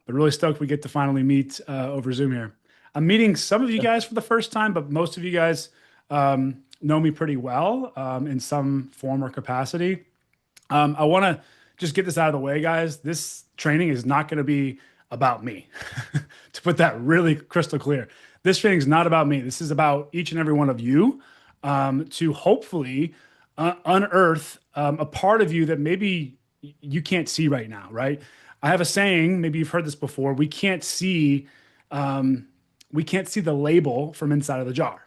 But really stoked we get to finally meet over Zoom here. I'm meeting some of you guys for the first time, but most of you guys know me pretty well in some form or capacity. I want to just get this out of the way, guys. This training is not going to be about me. To put that really crystal clear, this training is not about me. This is about each and every one of you to hopefully unearth a part of you that maybe you can't see right now, right? I have a saying, maybe you've heard this before. We can't see the label from inside of the jar.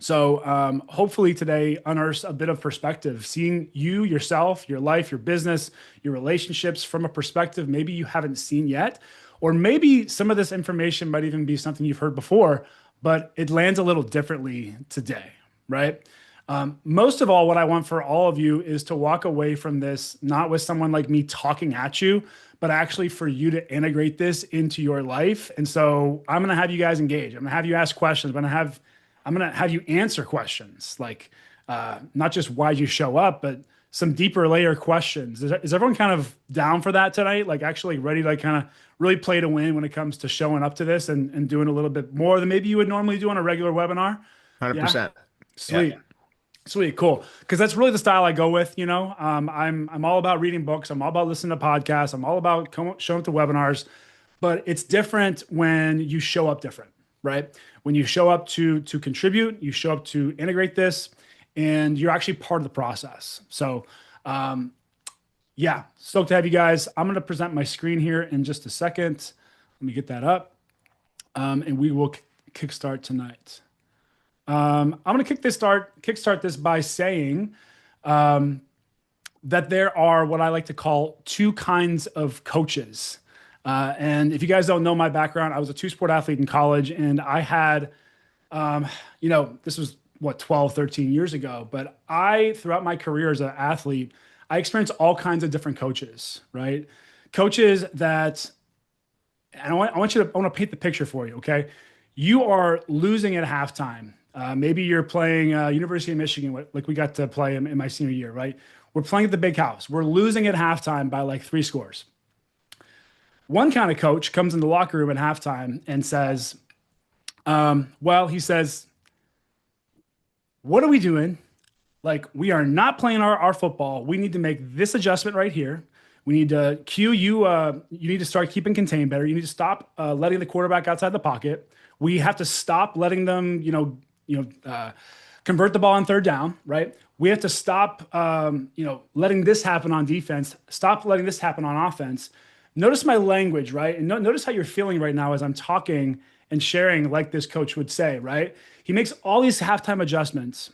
So hopefully today unearths a bit of perspective, seeing you, yourself, your life, your business, your relationships from a perspective maybe you haven't seen yet, or maybe some of this information might even be something you've heard before, but it lands a little differently today, right? Most of all, what I want for all of you is to walk away from this, not with someone like me talking at you, but actually for you to integrate this into your life. And so I'm going to have you guys engage. I'm going to have you ask questions. I'm going to have you answer questions like not just why you show up, but some deeper layer questions. Is everyone kind of down for that tonight? Like actually ready to like kind of really play to win when it comes to showing up to this and doing a little bit more than maybe you would normally do on a regular webinar? Yeah. 100%. Yeah. Sweet. Sweet, cool. Because that's really the style I go with. I'm all about reading books. I'm all about listening to podcasts. I'm all about showing up to webinars. But it's different when you show up different, right? When you show up to contribute, you show up to integrate this, and you're actually part of the process. So, yeah, stoked to have you guys. I'm going to present my screen here in just a second. Let me get that up, and we will kickstart tonight. I'm going to kickstart this by saying that there are what I like to call two kinds of coaches. And if you guys don't know my background, I was a two-sport athlete in college, and I had, this was what, 12, 13 years ago. But throughout my career as an athlete, I experienced all kinds of different coaches, right? Coaches that, and I want to paint the picture for you, okay? You are losing at halftime. Maybe you're playing University of Michigan, like we got to play in my senior year, right? We're playing at the big house. We're losing at halftime by like 3 scores. One kind of coach comes in the locker room at halftime and says, he says, what are we doing? Like, we are not playing our football. We need to make this adjustment right here. We need to cue you. You need to start keeping contained better. You need to stop letting the quarterback outside the pocket. We have to stop letting them, convert the ball on 3rd down, right? We have to stop, letting this happen on defense. Stop letting this happen on offense. Notice my language, right? And notice how you're feeling right now as I'm talking and sharing like this coach would say, right? He makes all these halftime adjustments,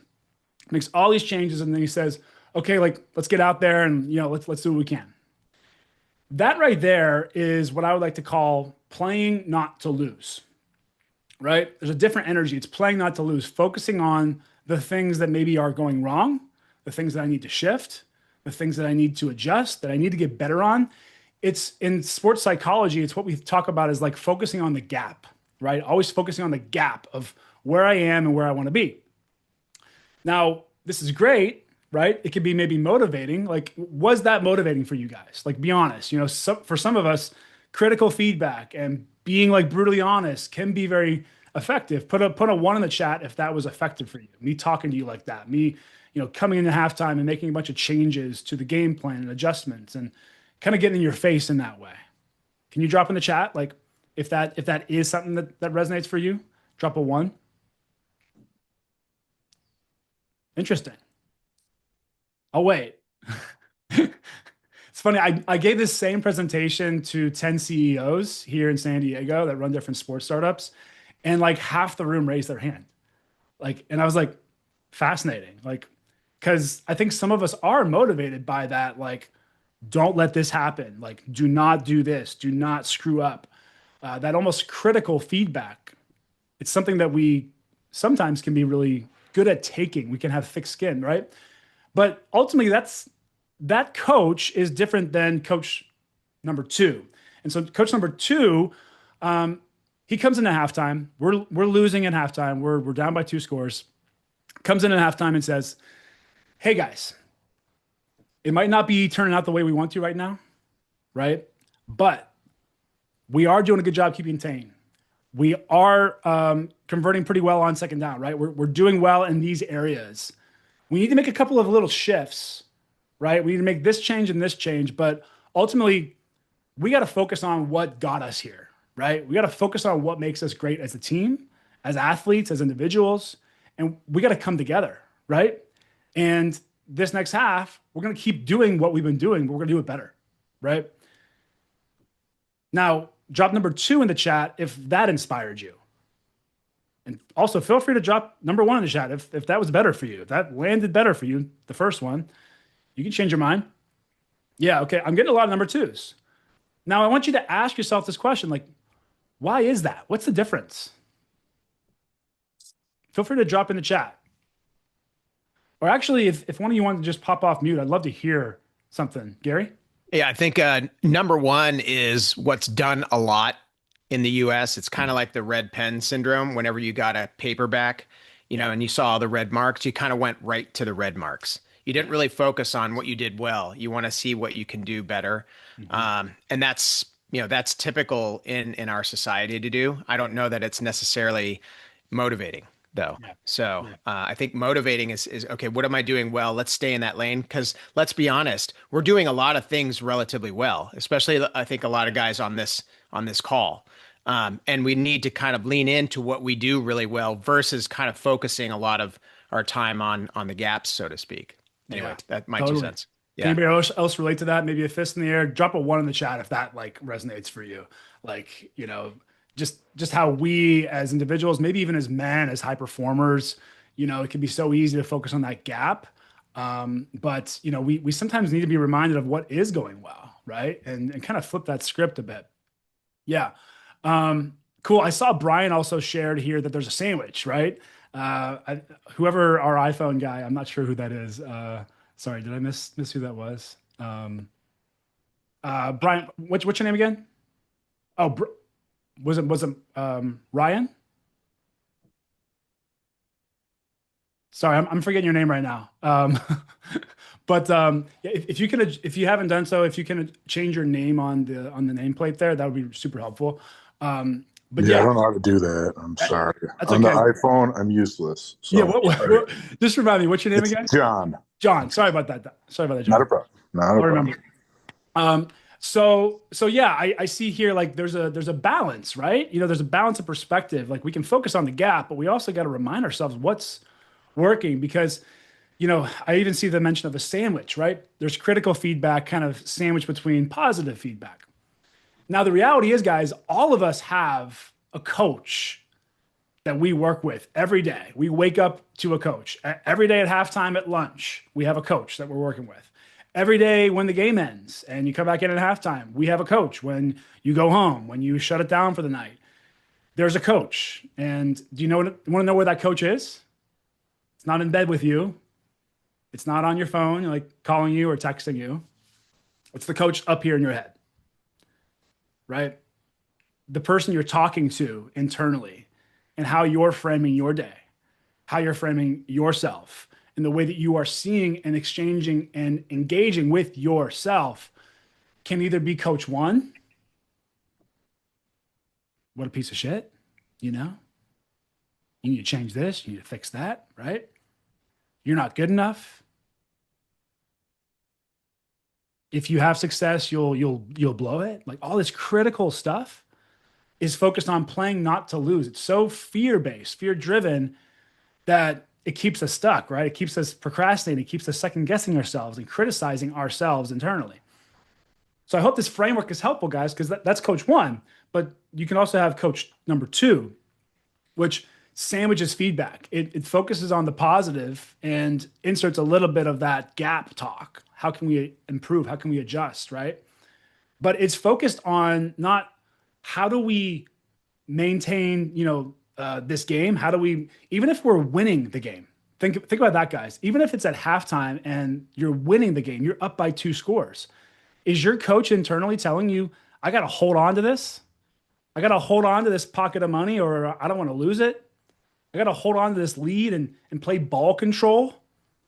makes all these changes, and then he says, okay, like, let's get out there and, let's do what we can. That right there is what I would like to call playing not to lose, right? There's a different energy. It's playing not to lose, focusing on the things that maybe are going wrong, the things that I need to shift, the things that I need to adjust, that I need to get better on. It's in sports psychology. It's what we talk about as like focusing on the gap, right? Always focusing on the gap of where I am and where I want to be. Now, this is great, right? It could be maybe motivating. Like, was that motivating for you guys? Like, be honest. For some of us, critical feedback and being like brutally honest can be very effective. Put a 1 in the chat if that was effective for you. Me talking to you like that. Me, coming into halftime and making a bunch of changes to the game plan and adjustments and kind of getting in your face in that way. Can you drop in the chat? Like if that is something that resonates for you, drop a 1. Interesting. I'll wait. It's funny. I gave this same presentation to 10 CEOs here in San Diego that run different sports startups, and like half the room raised their hand. And I was like, fascinating. Like, because I think some of us are motivated by that. Like, don't let this happen. Like, do not do this. Do not screw up. That almost critical feedback. It's something that we sometimes can be really good at taking. We can have thick skin, right? But ultimately, that coach is different than coach number 2. And so coach number 2, he comes into halftime. We're losing at halftime. We're down by 2 scores. Comes in at halftime and says, hey guys, it might not be turning out the way we want to right now, right? But We are doing a good job keeping tame. We are converting pretty well on second down, right? We're doing well in these areas. We need to make a couple of little shifts, right? We need to make this change and this change, but ultimately, we got to focus on what got us here, right? We got to focus on what makes us great as a team, as athletes, as individuals, and we got to come together, right? And this next half, we're going to keep doing what we've been doing, but we're going to do it better, right? Now, drop number 2 in the chat if that inspired you. And also feel free to drop number 1 in the chat if that was better for you. If that landed better for you, the first one, you can change your mind. Yeah, okay. I'm getting a lot of number 2s. Now, I want you to ask yourself this question, like, why is that? What's the difference? Feel free to drop in the chat. Or actually, if one of you want to just pop off mute, I'd love to hear something. Gary? Yeah, I think number one is what's done a lot in the US. It's kind of like the red pen syndrome. Whenever you got a paperback, and you saw the red marks, you kind of went right to the red marks. You didn't really focus on what you did well. You want to see what you can do better. And that's typical in our society to do. I don't know that it's necessarily motivating though. Yeah. So I think motivating is okay. What am I doing well? Let's stay in that lane, because let's be honest, we're doing a lot of things relatively well, especially I think a lot of guys on this call. And we need to kind of lean into what we do really well versus kind of focusing a lot of our time on the gaps, so to speak. Anyway, that might make sense. Yeah. Can anybody else relate to that? Maybe a fist in the air. Drop a 1 in the chat if that like resonates for you. Like, just how we as individuals, maybe even as men, as high performers, it can be so easy to focus on that gap. But we sometimes need to be reminded of what is going well, right? And kind of flip that script a bit. Yeah. Cool. I saw Brian also shared here that there's a sandwich, right? Whoever our iPhone guy, I'm not sure who that is. Sorry, did I miss who that was? Brian, what's your name again? Oh, was it Ryan? Sorry, I'm forgetting your name right now. But if you haven't done so, if you can change your name on the nameplate there, that would be super helpful. But I don't know how to do that. I'm sorry. On the iPhone, I'm useless. So yeah, what, just remind me, what's your name again? John. John. Sorry about that. Sorry about that, John. Not a problem. Not a problem. So yeah, I see here like there's a balance, right? There's a balance of perspective. Like we can focus on the gap, but we also got to remind ourselves what's working, because I even see the mention of a sandwich, right? There's critical feedback kind of sandwiched between positive feedback. Now, the reality is, guys, all of us have a coach that we work with every day. We wake up to a coach. Every day at halftime, at lunch, we have a coach that we're working with. Every day when the game ends and you come back in at halftime, we have a coach. When you go home, when you shut it down for the night, there's a coach. And do you want to know where that coach is? It's not in bed with you. It's not on your phone, like calling you or texting you. It's the coach up here in your head, right? The person you're talking to internally, and how you're framing your day, how you're framing yourself, and the way that you are seeing and exchanging and engaging with yourself can either be coach 1, what a piece of shit, you need to change this, you need to fix that, right? You're not good enough. If you have success, you'll blow it. Like all this critical stuff is focused on playing not to lose. It's so fear-based, fear-driven that it keeps us stuck, right? It keeps us procrastinating. It keeps us second-guessing ourselves and criticizing ourselves internally. So I hope this framework is helpful, guys, because that's coach 1. But you can also have coach number 2, which sandwiches feedback. It focuses on the positive and inserts a little bit of that gap talk. How can we improve? How can we adjust, right? But it's focused on not how do we maintain, this game? How do we, even if we're winning the game, think about that, guys. Even if it's at halftime and you're winning the game, you're up by 2 scores. Is your coach internally telling you, I got to hold on to this? I got to hold on to this pocket of money, or I don't want to lose it? I got to hold on to this lead and play ball control?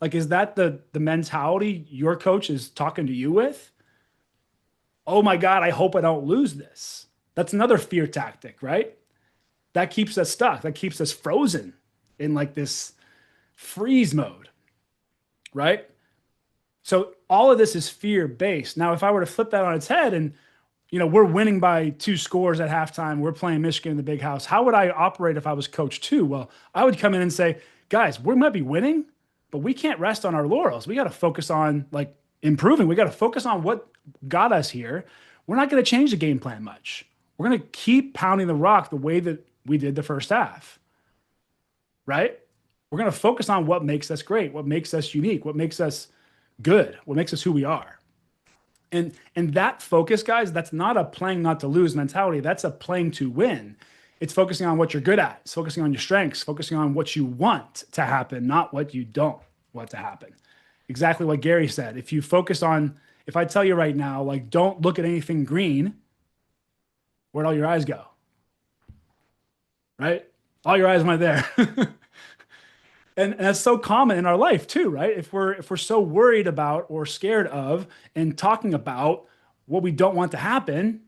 Like, is that the mentality your coach is talking to you with? Oh my God, I hope I don't lose this. That's another fear tactic, right? That keeps us stuck. That keeps us frozen in like this freeze mode, right? So all of this is fear based. Now, if I were to flip that on its head and we're winning by 2 scores at halftime, we're playing Michigan in the big house. How would I operate if I was coach two? Well, I would come in and say, guys, we might be winning, but we can't rest on our laurels. We got to focus on like improving. We got to focus on what got us here. We're not going to change the game plan much. We're going to keep pounding the rock the way that we did the first half, right? We're going to focus on what makes us great, what makes us unique, what makes us good, what makes us who we are. And that focus, guys, that's not a playing not to lose mentality. That's a playing to win. It's focusing on what you're good at. It's focusing on your strengths, focusing on what you want to happen, not what you don't want to happen. Exactly what Gary said. If I tell you right now, like, don't look at anything green, where'd all your eyes go? Right? All your eyes went there. And that's so common in our life too, right? If we're so worried about or scared of and talking about what we don't want to happen,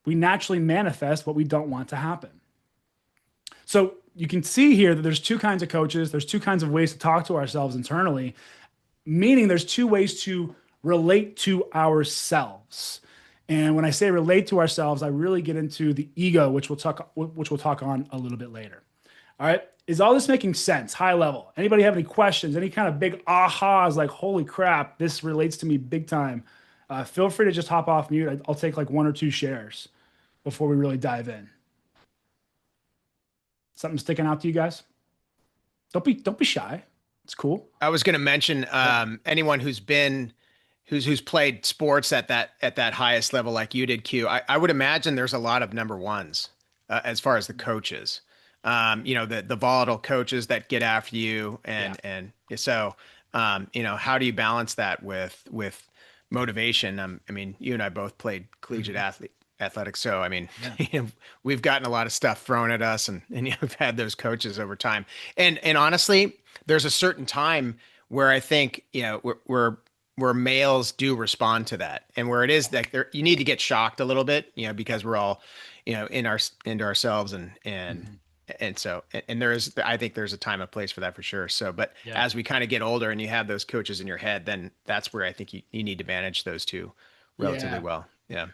we naturally manifest what we don't want to happen. So you can see here that there's two kinds of coaches, there's two kinds of ways to talk to ourselves internally, meaning there's two ways to relate to ourselves. And when I say relate to ourselves, I really get into the ego, which we'll talk on a little bit later. All right. Is all this making sense? High level. Anybody have any questions? Any kind of big ahas like, holy crap, this relates to me big time? Feel free to just hop off mute. I'll take like 1 or 2 shares before we really dive in. Something sticking out to you guys? Don't be shy. It's cool. I was going to mention anyone who's played sports at that highest level like you did, Q. I would imagine there's a lot of number ones as far as the coaches. The volatile coaches that get after you and so how do you balance that with motivation? I mean, you and I both played collegiate athletics, so I mean, we've gotten a lot of stuff thrown at us, and we've had those coaches over time. And honestly, there's a certain time where I think where males do respond to that, and where it is that you need to get shocked a little bit, because we're all into ourselves and so I think there's a time and place for that for sure. So, but as we kind of get older and you have those coaches in your head, then that's where I think you need to manage those two relatively well. Yeah.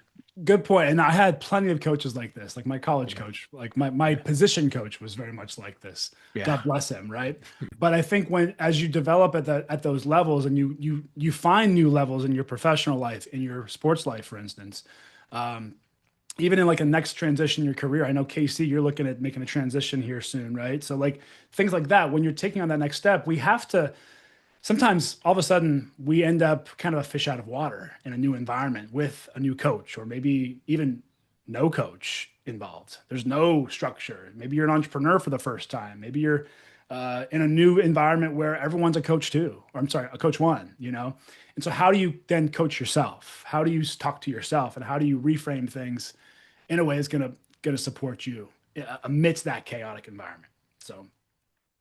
Good point. And I had plenty of coaches like this, like my college coach, like my position coach was very much like this. Yeah. God bless him. Right. But I think as you develop at those levels and you find new levels in your professional life, in your sports life, for instance, even in like a next transition in your career. I know KC, you're looking at making a transition here soon, right? So like things like that, when you're taking on that next step, we have to, sometimes all of a sudden we end up kind of a fish out of water in a new environment with a new coach, or maybe even no coach involved. There's no structure. Maybe you're an entrepreneur for the first time. Maybe you're in a new environment where everyone's a coach too, or I'm sorry, a coach one, And so how do you then coach yourself? How do you talk to yourself, and how do you reframe things in a way that's going to support you amidst that chaotic environment? So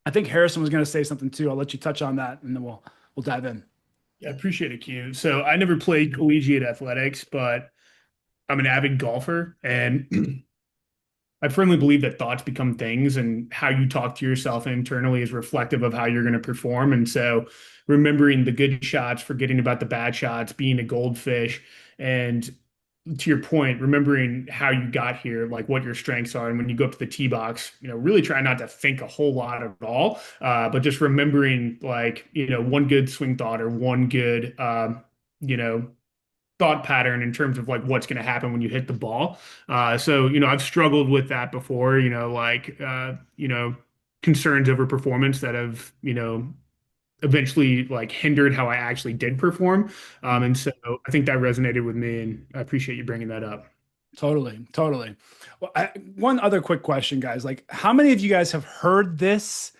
I think Harrison was going to say something too. I'll let you touch on that, and then we'll dive in. Yeah, I appreciate it, Q. So I never played collegiate athletics, but I'm an avid golfer, and I firmly believe that thoughts become things, and how you talk to yourself internally is reflective of how you're going to perform. And so remembering the good shots, forgetting about the bad shots, being a goldfish, and to your point, remembering how you got here, like what your strengths are. And when you go up to the tee box, really try not to think a whole lot at all, but just remembering like, one good swing thought, or one good, thought pattern in terms of like what's going to happen when you hit the ball. So, I've struggled with that before, concerns over performance that have, eventually like hindered how I actually did perform. And so I think that resonated with me, and I appreciate you bringing that up. Totally. Well, one other quick question, guys. Like, how many of you guys have heard this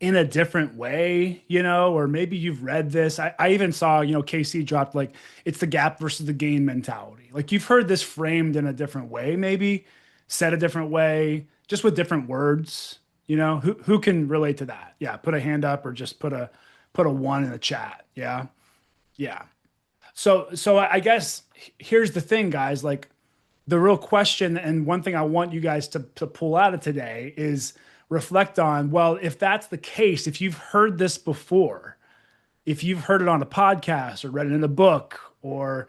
in a different way, or maybe you've read this? I even saw, KC dropped like, it's the gap versus the gain mentality. Like, you've heard this framed in a different way, maybe said a different way, just with different words. Who can relate to that? Yeah, put a hand up, or just put a 1 in the chat. Yeah. So I guess here's the thing, guys. Like, the real question, and one thing I want you guys to pull out of today is reflect on, well, if that's the case, if you've heard this before, if you've heard it on a podcast or read it in a book, or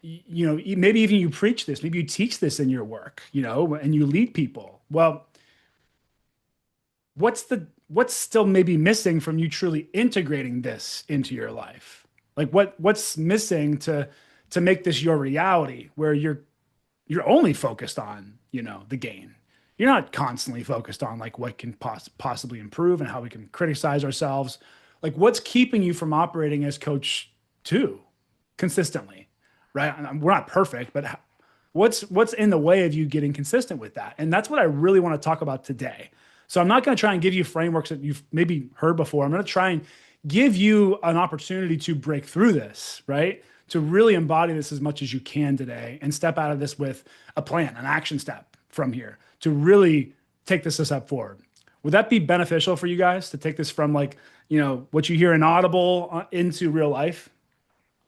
maybe even you preach this, maybe you teach this in your work, and you lead people. Well, what's still maybe missing from you truly integrating this into your life? Like what's missing to make this your reality, where you're only focused on, the gain. You're not constantly focused on like what can possibly improve and how we can criticize ourselves. Like what's keeping you from operating as coach two consistently, right? We're not perfect, but what's in the way of you getting consistent with that? And that's what I really want to talk about today. So I'm not going to try and give you frameworks that you've maybe heard before. I'm going to try and give you an opportunity to break through this, right? To really embody this as much as you can today and step out of this with a plan, an action step from here to really take this a step forward. Would that be beneficial for you guys to take this from like, what you hear in Audible into real life?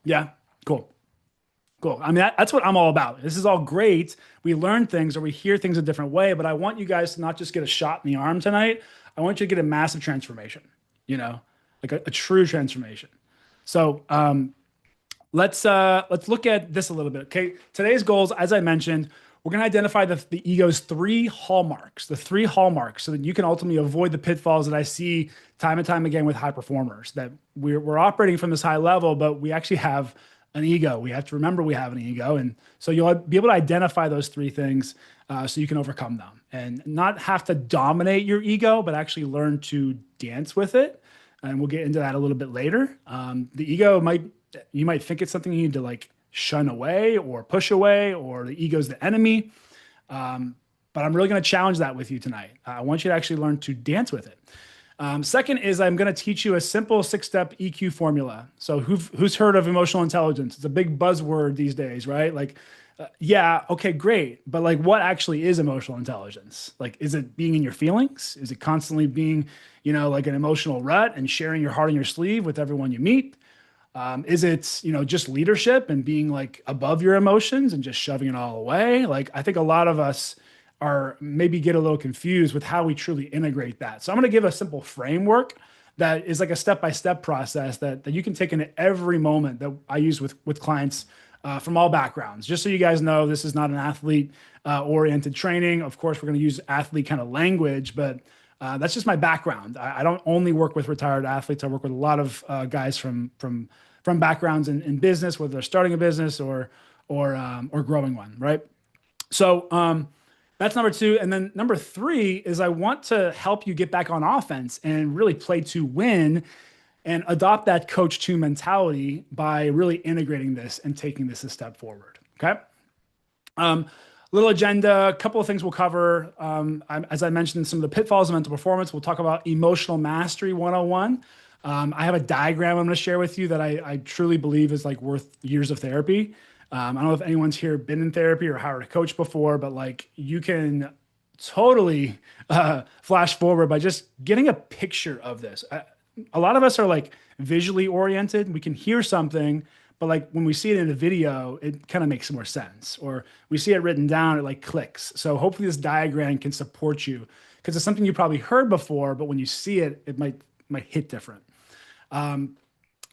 Yeah, cool. Cool. I mean, that's what I'm all about. This is all great. We learn things or we hear things a different way, but I want you guys to not just get a shot in the arm tonight. I want you to get a massive transformation, like a true transformation. So let's look at this a little bit. Okay. Today's goals, as I mentioned, we're going to identify the ego's three hallmarks, so that you can ultimately avoid the pitfalls that I see time and time again with high performers, that we're operating from this high level, but we actually have an ego. We have to remember we have an ego. And so you'll be able to identify those three things so you can overcome them and not have to dominate your ego, but actually learn to dance with it. And we'll get into that a little bit later. The ego you might think it's something you need to like shun away or push away, or the ego's the enemy. But I'm really going to challenge that with you tonight. I want you to actually learn to dance with it. Second is I'm going to teach you a simple 6-step EQ formula. So who's heard of emotional intelligence? It's a big buzzword these days, right? Like, yeah, okay, great. But like, what actually is emotional intelligence? Like, is it being in your feelings? Is it constantly being, like an emotional rut and sharing your heart on your sleeve with everyone you meet? Is it, just leadership and being like above your emotions and just shoving it all away? Like, I think a lot of us are maybe get a little confused with how we truly integrate that. So I'm going to give a simple framework that is like a step-by-step process that you can take into every moment that I use with clients from all backgrounds. Just so you guys know, this is not an athlete oriented training. Of course, we're going to use athlete kind of language, but that's just my background. I don't only work with retired athletes. I work with a lot of guys from backgrounds in business, whether they're starting a business or growing one, right? So that's number two. And then number three is I want to help you get back on offense and really play to win and adopt that coach two mentality by really integrating this and taking this a step forward. Okay. Little agenda, a couple of things we'll cover. As I mentioned, some of the pitfalls of mental performance. We'll talk about emotional mastery 101. I have a diagram I'm going to share with you that I truly believe is like worth years of therapy. I don't know if anyone's here been in therapy or hired a coach before, but like you can totally flash forward by just getting a picture of this. A lot of us are like visually oriented. We can hear something, but like when we see it in a video, it kind of makes more sense. Or we see it written down, it like clicks. So hopefully this diagram can support you because it's something you probably heard before, but when you see it, it might hit different. Then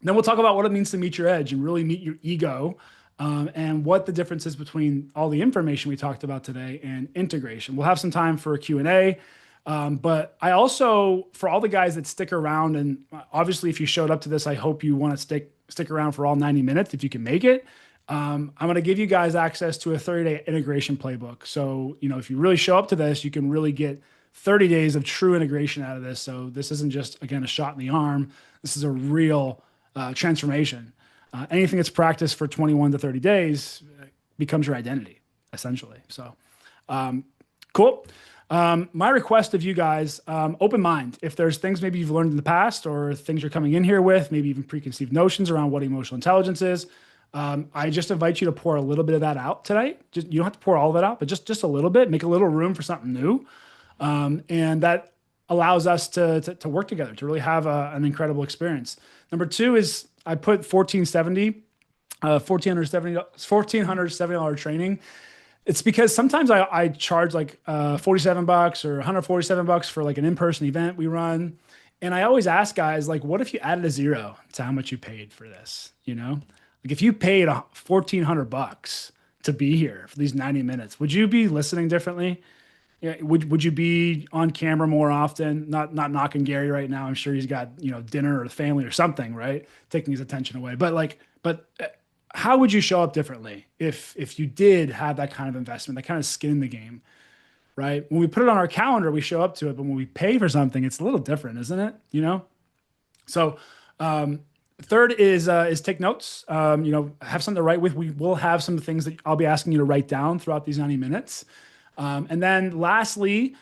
we'll talk about what it means to meet your edge and really meet your ego. And what the difference is between all the information we talked about today and integration. We'll have some time for a Q&A. But I also, for all the guys that stick around, and obviously if you showed up to this, I hope you want to stick around for all 90 minutes if you can make it. I'm going to give you guys access to a 30-day integration playbook. So, if you really show up to this, you can really get 30 days of true integration out of this. So this isn't just, again, a shot in the arm. This is a real transformation. Anything that's practiced for 21 to 30 days becomes your identity, essentially. So, cool. My request of you guys, open mind. If there's things maybe you've learned in the past or things you're coming in here with, maybe even preconceived notions around what emotional intelligence is, I just invite you to pour a little bit of that out tonight. You don't have to pour all of it out, but just a little bit, make a little room for something new. And that allows us to work together, to really have an incredible experience. Number two is I put $1,470 training It's because sometimes I charge like $47 or $147 for like an in-person event we run. And I always ask guys, like, what if you added a zero to how much you paid for this? You know, like if you paid 1,400 bucks to be here for these 90 minutes, would you be listening differently? Yeah, would you be on camera more often? Not knocking Gary right now. I'm sure he's got, dinner or family or something, right? Taking his attention away. But how would you show up differently if you did have that kind of investment, that kind of skin in the game, right? When we put it on our calendar, we show up to it, but when we pay for something, it's a little different, isn't it? So um, third is take notes. Have something to write with. We will have some things that I'll be asking you to write down throughout these 90 minutes. And then lastly,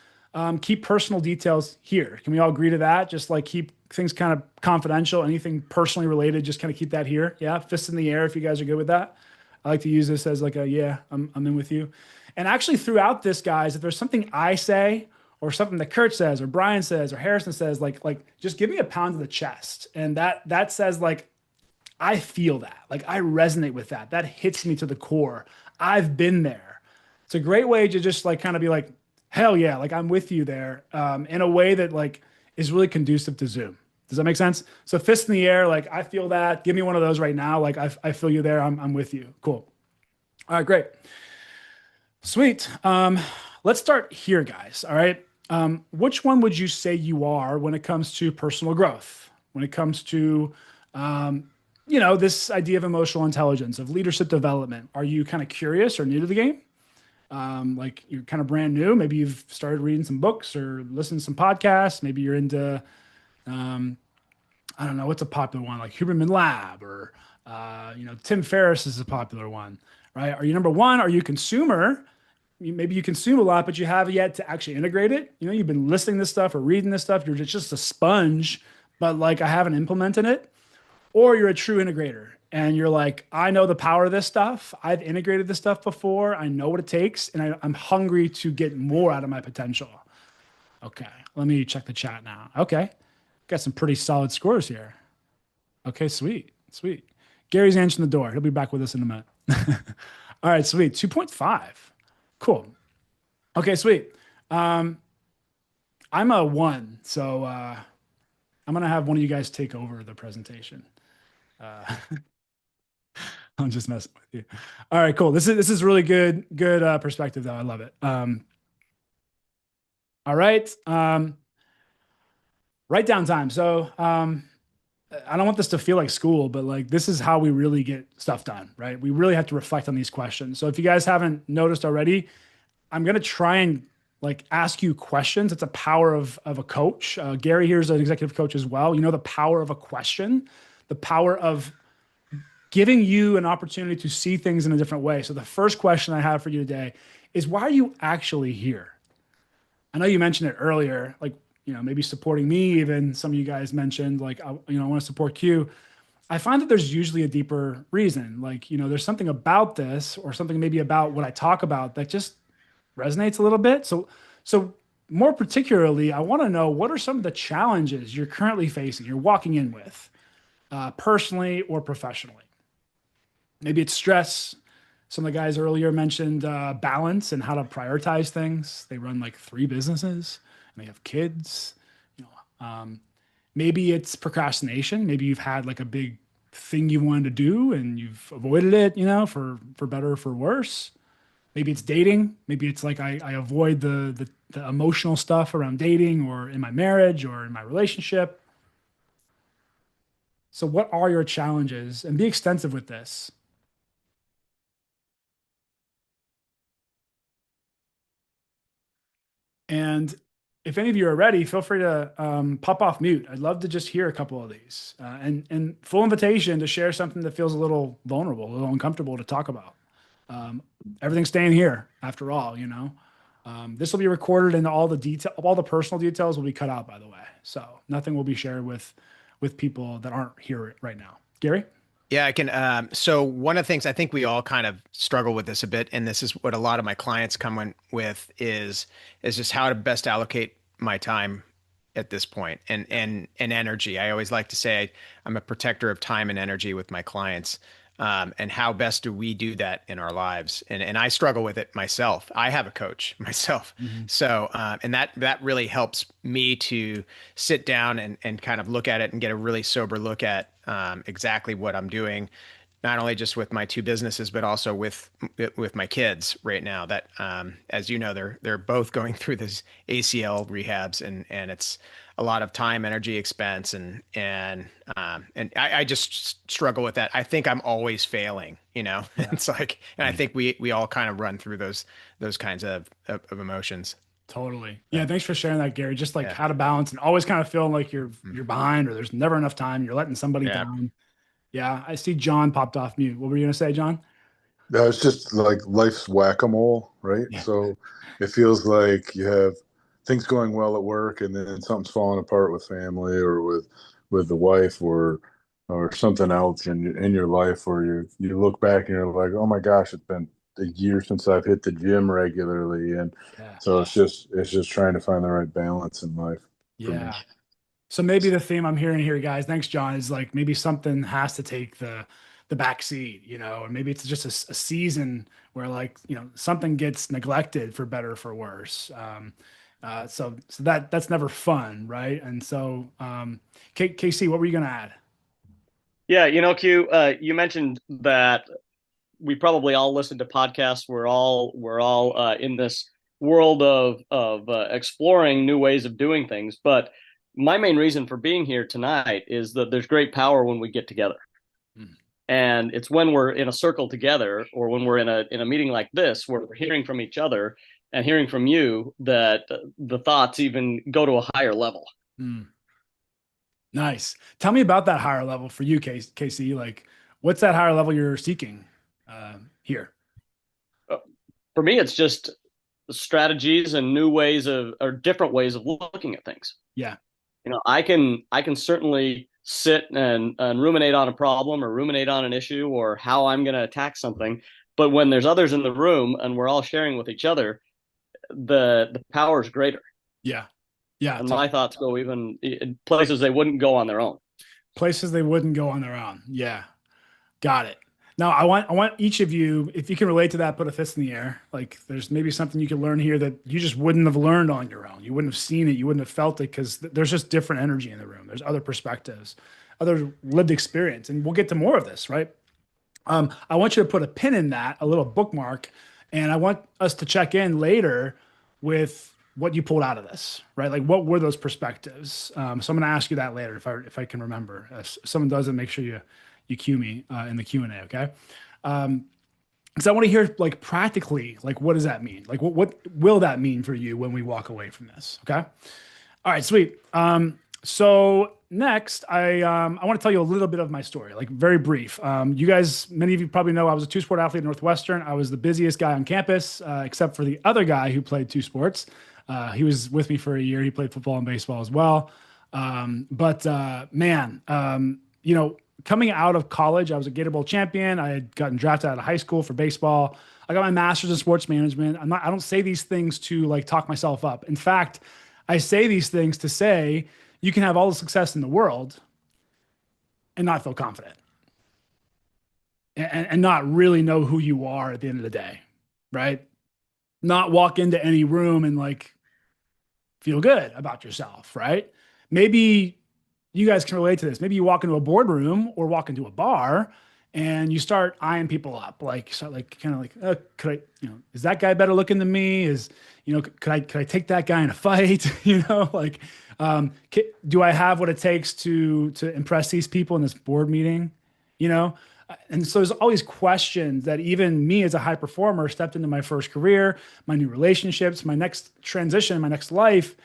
keep personal details here. Can we all agree to that? Just like keep things kind of confidential, anything personally related, just kind of keep that here. Yeah. Fists in the air if you guys are good with that. I like to use this as like yeah, I'm in with you. And actually throughout this, guys, if there's something I say or something that Kurt says or Brian says or Harrison says, like just give me a pound to the chest. And that says like, I feel that, like I resonate with that. That hits me to the core. I've been there. It's a great way to just like kind of be like, hell yeah, like I'm with you there, in a way that like is really conducive to Zoom. Does that make sense? So fist in the air, like I feel that. Give me one of those right now. Like I feel you there. I'm with you. Cool. All right, great. Sweet. Let's start here, guys. All right. Which one would you say you are when it comes to personal growth? When it comes to, this idea of emotional intelligence, of leadership development? Are you kind of curious or new to the game? Like you're kind of brand new. Maybe you've started reading some books or listening to some podcasts. Maybe you're into, I don't know, what's a popular one, like Huberman Lab or, Tim Ferriss is a popular one, right? Are you number one? Are you a consumer? Maybe you consume a lot, but you have yet to actually integrate it. You've been listening to this stuff or reading this stuff. You're just a sponge, but like I haven't implemented it. Or you're a true integrator and you're like, I know the power of this stuff. I've integrated this stuff before. I know what it takes, and I'm hungry to get more out of my potential. Okay, let me check the chat now. Okay, got some pretty solid scores here. Okay, sweet, sweet. Gary's answering the door. He'll be back with us in a minute. All right, sweet. 2.5. Cool. Okay, sweet. I'm a 1, so I'm gonna have one of you guys take over the presentation. I'm just messing with you. All right, cool. This is really good perspective though. I love it. All right. Write down time. So I don't want this to feel like school, but like this is how we really get stuff done, right? We really have to reflect on these questions. So if you guys haven't noticed already, I'm gonna try and like ask you questions. It's a power of a coach. Gary here is an executive coach as well. The power of a question, the power of giving you an opportunity to see things in a different way. So the first question I have for you today is, why are you actually here? I know you mentioned it earlier, like, maybe supporting me, even some of you guys mentioned like, I want to support Q. I find that there's usually a deeper reason. Like, there's something about this or something maybe about what I talk about that just resonates a little bit. So more particularly, I want to know, what are some of the challenges you're currently facing, you're walking in with, personally or professionally? Maybe it's stress. Some of the guys earlier mentioned balance and how to prioritize things. They run like 3 businesses and they have kids. Maybe it's procrastination. Maybe you've had like a big thing you wanted to do and you've avoided it, for better or for worse. Maybe it's dating. Maybe it's like I avoid the emotional stuff around dating or in my marriage or in my relationship. So what are your challenges? And be extensive with this. And if any of you are ready, feel free to pop off mute. I'd love to just hear a couple of these, and full invitation to share something that feels a little vulnerable, a little uncomfortable to talk about. Everything's staying here after all, this will be recorded and all the personal details will be cut out, by the way. So nothing will be shared with people that aren't here right now. Gary? Yeah, I can. So one of the things I think we all kind of struggle with this a bit, and this is what a lot of my clients come in with is just how to best allocate my time at this point and energy. I always like to say I'm a protector of time and energy with my clients. And how best do we do that in our lives? And I struggle with it myself. I have a coach myself, Mhm. so and that really helps me to sit down and kind of look at it and get a really sober look at exactly what I'm doing, not only just with my two businesses, but also with my kids right now. That, as you know, they're both going through this ACL rehabs, and it's a lot of time, energy, expense, and I just struggle with that. I think I'm always failing, you know. Yeah, It's like, and I think we all kind of run through those kinds of emotions. totally. Yeah, thanks for sharing that, Gary. Just like Yeah. how to balance and always kind of feeling like you're Mm. you're behind or there's never enough time. You're letting somebody Yeah. down. Yeah, I see John popped off mute. What were you gonna say, John? Yeah, it's just like life's whack-a-mole, right? Yeah. So it feels like you have things going well at work, and then something's falling apart with family or with the wife or something else in your life, or you look back and you're like, oh my gosh, it's been a year since I've hit the gym regularly, and Yeah. so it's just trying to find the right balance in life for me. Yeah. So maybe the theme I'm hearing here, guys, thanks, John, is like maybe something has to take the back seat, or maybe it's just a season where like, something gets neglected for better or for worse. So that's never fun, right? And so, KC, what were you going to add? Yeah, Q, you mentioned that we probably all listen to podcasts. We're all in this world of exploring new ways of doing things. But my main reason for being here tonight is that there's great power when we get together, Mm. and it's when we're in a circle together, or when we're in a meeting like this, where we're hearing from each other and hearing from you, that the thoughts even go to a higher level. Mm. Nice. Tell me about that higher level for you, KC. Like, what's that higher level you're seeking here? For me, it's just strategies and new ways of or different ways of looking at things. Yeah. I can certainly sit and ruminate on a problem or ruminate on an issue or how I'm going to attack something, but when there's others in the room and we're all sharing with each other, the power is greater, Yeah. Yeah. and my thoughts go even in places they wouldn't go on their own. Places they wouldn't go on their own. Yeah. Got it. Now, I want each of you, if you can relate to that, put a fist in the air. Like there's maybe something you can learn here that you just wouldn't have learned on your own. You wouldn't have seen it. You wouldn't have felt it because there's just different energy in the room. There's other perspectives, other lived experience. And we'll get to more of this, right? I want you to put a pin in that, a little bookmark, and I want us to check in later with what you pulled out of this, right? Like what were those perspectives? So I'm going to ask you that later if I can remember. If someone doesn't, make sure you cue me in the Q&A, okay? Because I want to hear like practically, like what does that mean? Like what will that mean for you when we walk away from this? Okay. All right, sweet. So next, I want to tell you a little bit of my story, like very brief. You guys, many of you probably know I was a two-sport athlete at Northwestern. I was the busiest guy on campus, except for the other guy who played two sports. He was with me for a year. He played football and baseball as well. Man, coming out of college, I was a Gator Bowl champion. I had gotten drafted out of high school for baseball. I got my master's in sports management. I don't say these things to like talk myself up. In fact, I say these things to say you can have all the success in the world and not feel confident and not really know who you are at the end of the day, right? Not walk into any room and like feel good about yourself, right? Maybe you guys can relate to this. Maybe you walk into a boardroom or walk into a bar and you start eyeing people up, like, so like kind of like, could I, is that guy better looking than me? Could I take that guy in a fight? Like, do I have what it takes to impress these people in this board meeting? And so there's always questions that even me as a high performer stepped into my first career, my new relationships, my next transition, my next life.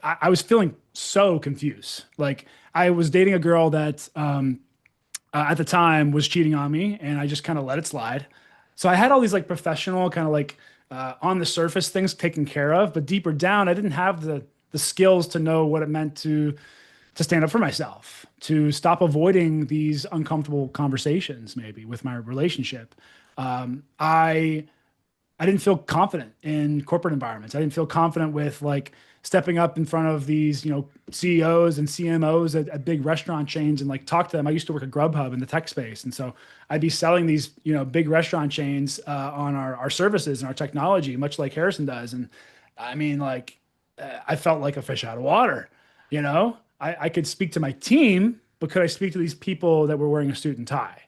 I was feeling so confused. Like I was dating a girl that at the time was cheating on me, and I just kind of let it slide. So I had all these like professional kind of like on the surface things taken care of, but deeper down, I didn't have the skills to know what it meant to stand up for myself, to stop avoiding these uncomfortable conversations, maybe with my relationship. I I didn't feel confident in corporate environments. I didn't feel confident with like stepping up in front of these, CEOs and CMOs at big restaurant chains and like talk to them. I used to work at Grubhub in the tech space. And so I'd be selling these, big restaurant chains on our services and our technology, much like Harrison does. And I mean, like, I felt like a fish out of water, I could speak to my team, but could I speak to these people that were wearing a suit and tie?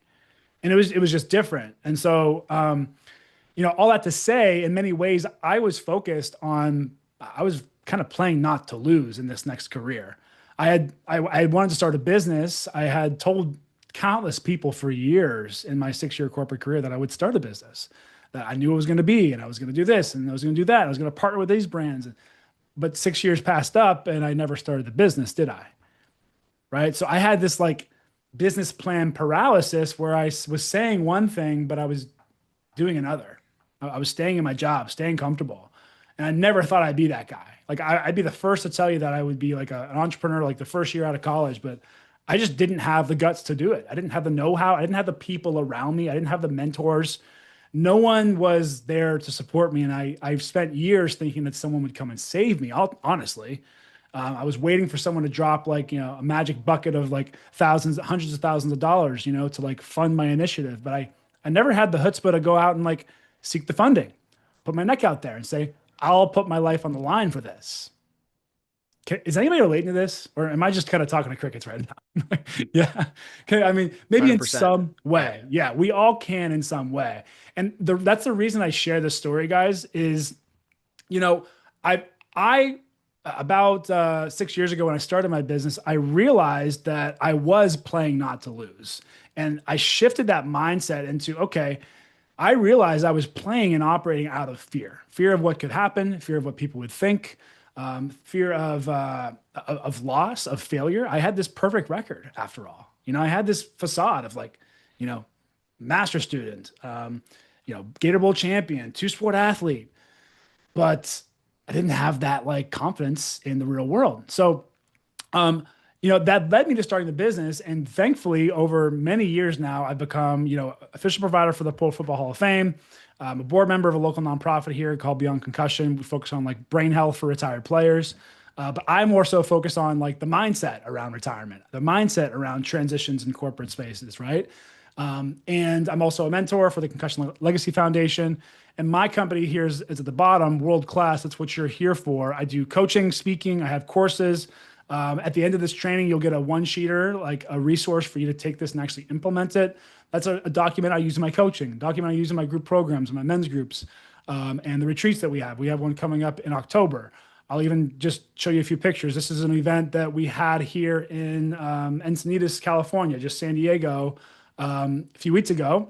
And it was just different. And so, all that to say, in many ways, I was kind of playing not to lose in this next career. I had wanted to start a business. I had told countless people for years in my 6-year corporate career that I would start a business, that I knew it was going to be, and I was going to do this, and I was going to do that. I was going to partner with these brands. But 6 years passed up, and I never started the business, did I? Right. So I had this like business plan paralysis where I was saying one thing, but I was doing another. I was staying in my job, staying comfortable. And I never thought I'd be that guy. Like I'd be the first to tell you that I would be like an entrepreneur, like the first year out of college, but I just didn't have the guts to do it. I didn't have the know-how. I didn't have the people around me. I didn't have the mentors. No one was there to support me. And I've spent years thinking that someone would come and save me. Honestly, I was waiting for someone to drop like, a magic bucket of like thousands, hundreds of thousands of dollars, to like fund my initiative. But I never had the chutzpah to go out and like seek the funding, put my neck out there and say, I'll put my life on the line for this. Is anybody relating to this? Or am I just kind of talking to crickets right now? Yeah. Okay. I mean, maybe 100%. in some way. Yeah. We all can in some way. And that's the reason I share this story, guys, is, I about 6 years ago when I started my business, I realized that I was playing not to lose. And I shifted that mindset into, okay, I realized I was playing and operating out of fear of what could happen, fear of what people would think, fear of loss, of failure. I had this perfect record after all. I had this facade of like, master student, Gator Bowl champion, two-sport athlete, but I didn't have that like confidence in the real world. So, that led me to starting the business. And thankfully, over many years now, I've become, official provider for the Pro Football Hall of Fame. I'm a board member of a local nonprofit here called Beyond Concussion. We focus on like brain health for retired players. But I more so focus on like the mindset around retirement, the mindset around transitions in corporate spaces, right? And I'm also a mentor for the Concussion Legacy Foundation. And my company here is at the bottom, world class. That's what you're here for. I do coaching, speaking. I have courses. At the end of this training, you'll get a one-sheeter, like a resource for you to take this and actually implement it. That's a document I use in my coaching, document I use in my group programs, in my men's groups, and the retreats that we have. We have one coming up in October. I'll even just show you a few pictures. This is an event that we had here in Encinitas, California, just San Diego, a few weeks ago.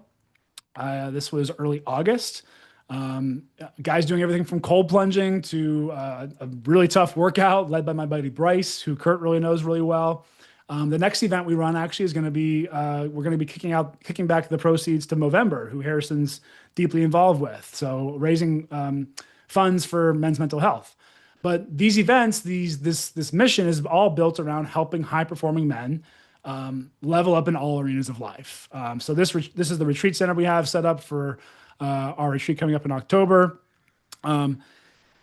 This was early August. Guys doing everything from cold plunging to a really tough workout led by my buddy Bryce, who Kurt really knows really well. The next event we run actually is going to be, we're going to be kicking back the proceeds to Movember, who Harrison's deeply involved with. So raising funds for men's mental health. But these events, this mission is all built around helping high performing men level up in all arenas of life. So this is the retreat center we have set up for our retreat coming up in October.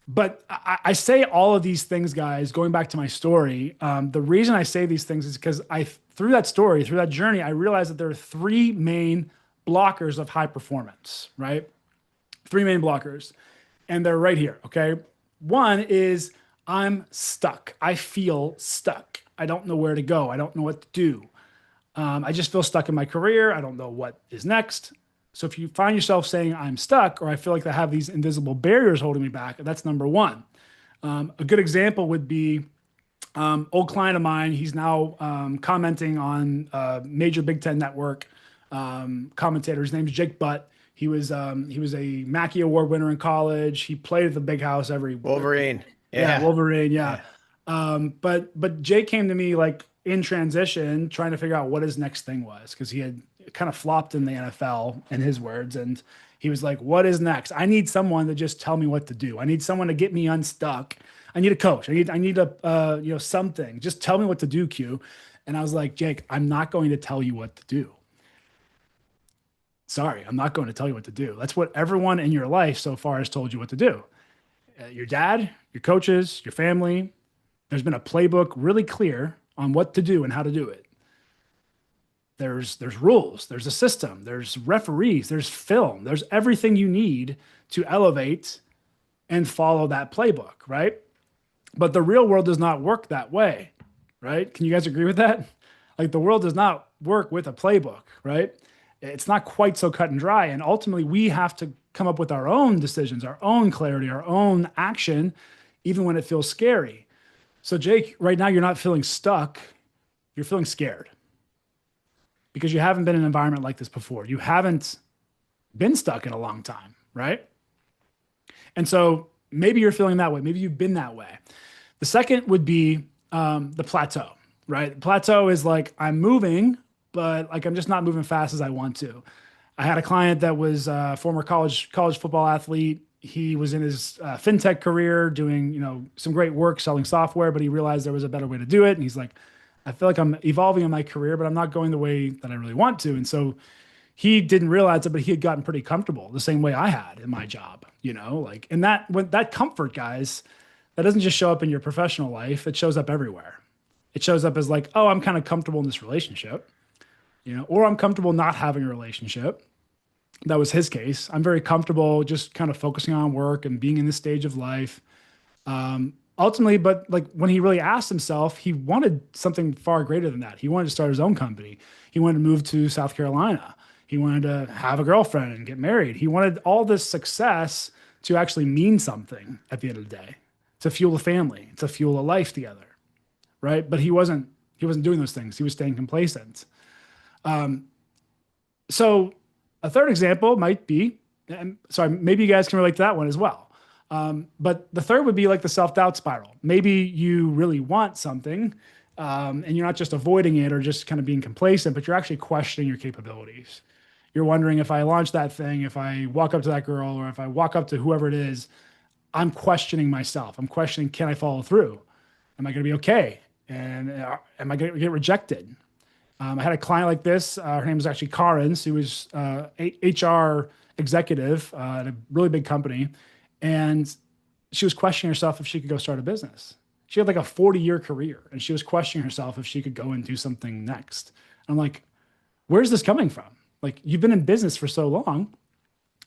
But I say all of these things, guys, going back to my story. The reason I say these things is because through that journey, I realized that there are three main blockers of high performance, right? Three main blockers. And they're right here, okay? One is I'm stuck. I feel stuck. I don't know where to go. I don't know what to do. I just feel stuck in my career. I don't know what is next. So if you find yourself saying I'm stuck, or I feel like I have these invisible barriers holding me back, that's number one. A good example would be old client of mine. He's now commenting on a major Big Ten network commentator. His name's Jake Butt. He was a Mackey Award winner in college. He played at the Big House every Wolverine. Yeah, Wolverine. Yeah. But Jake came to me like in transition, trying to figure out what his next thing was, because he had kind of flopped in the NFL, in his words, and he was like, "What is next? I need someone to just tell me what to do. I need someone to get me unstuck. I need a coach. I need a something. Just tell me what to do, Q." And I was like, "Jake, I'm not going to tell you what to do. Sorry, I'm not going to tell you what to do. That's what everyone in your life so far has told you what to do. Your dad, your coaches, your family. There's been a playbook really clear on what to do and how to do it. There's rules, there's a system, there's referees, there's film, there's everything you need to elevate and follow that playbook, right? But the real world does not work that way, right? Can you guys agree with that? Like the world does not work with a playbook, right? It's not quite so cut and dry. And ultimately, we have to come up with our own decisions, our own clarity, our own action, even when it feels scary. So, Jake, right now you're not feeling stuck, you're feeling scared because you haven't been in an environment like this before. You haven't been stuck in a long time, right? And so maybe you're feeling that way. Maybe you've been that way. The second would be the plateau, right? Plateau is like I'm moving, but like I'm just not moving fast as I want to. I had a client that was a former college football athlete. He was in his fintech career doing, some great work selling software, but he realized there was a better way to do it. And he's like, I feel like I'm evolving in my career, but I'm not going the way that I really want to. And so he didn't realize it, but he had gotten pretty comfortable the same way I had in my job, and that comfort, guys, that doesn't just show up in your professional life. It shows up everywhere. It shows up as like, oh, I'm kind of comfortable in this relationship, or I'm comfortable not having a relationship. That was his case. I'm very comfortable just kind of focusing on work and being in this stage of life. Ultimately, but like when he really asked himself, he wanted something far greater than that. He wanted to start his own company. He wanted to move to South Carolina. He wanted to have a girlfriend and get married. He wanted all this success to actually mean something at the end of the day, to fuel a family, to fuel a life together, right? But he wasn't doing those things. He was staying complacent. So a third example might be, and sorry, maybe you guys can relate to that one as well. But the third would be like the self-doubt spiral. Maybe you really want something, and you're not just avoiding it or just kind of being complacent, but you're actually questioning your capabilities. You're wondering, if I launch that thing, if I walk up to that girl, or if I walk up to whoever it is, I'm questioning myself. I'm questioning, can I follow through? Am I going to be okay? And am I going to get rejected? I had a client like this. Her name was actually Karin. She was HR executive at a really big company. And she was questioning herself if she could go start a business. She had like a 40-year career, and she was questioning herself if she could go and do something next. And I'm like, where's this coming from? Like, you've been in business for so long,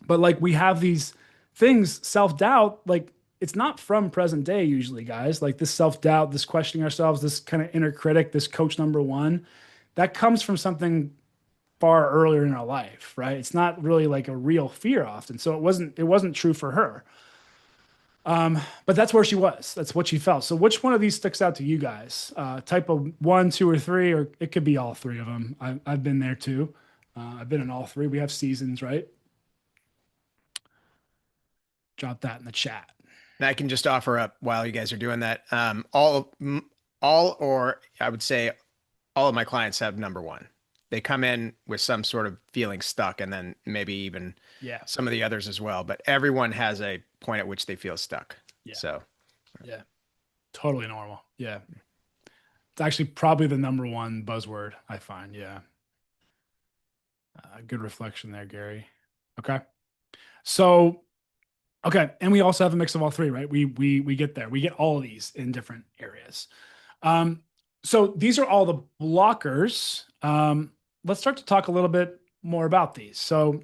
but like we have these things, self-doubt, like it's not from present day usually, guys. Like this self-doubt, this questioning ourselves, this kind of inner critic, this coach number one, that comes from something far earlier in our life, right? It's not really like a real fear often. So it wasn't true for her. But that's where she was. That's what she felt. So which one of these sticks out to you guys? Type of 1, 2, or 3, or it could be all 3 of them. I've been there too. I've been in all 3. We have seasons, right? Drop that in the chat. And I can just offer up while you guys are doing that. Or I would say all of my clients have number 1. They come in with some sort of feeling stuck, and then maybe even some of the others as well. But everyone has a point at which they feel stuck. Yeah. So, yeah, totally normal. Yeah. It's actually probably the number 1 buzzword I find. Yeah. Good reflection there, Gary. Okay. So, okay. And we also have a mix of all 3, right? We get there. We get all of these in different areas. So these are all the blockers. Let's start to talk a little bit more about these. So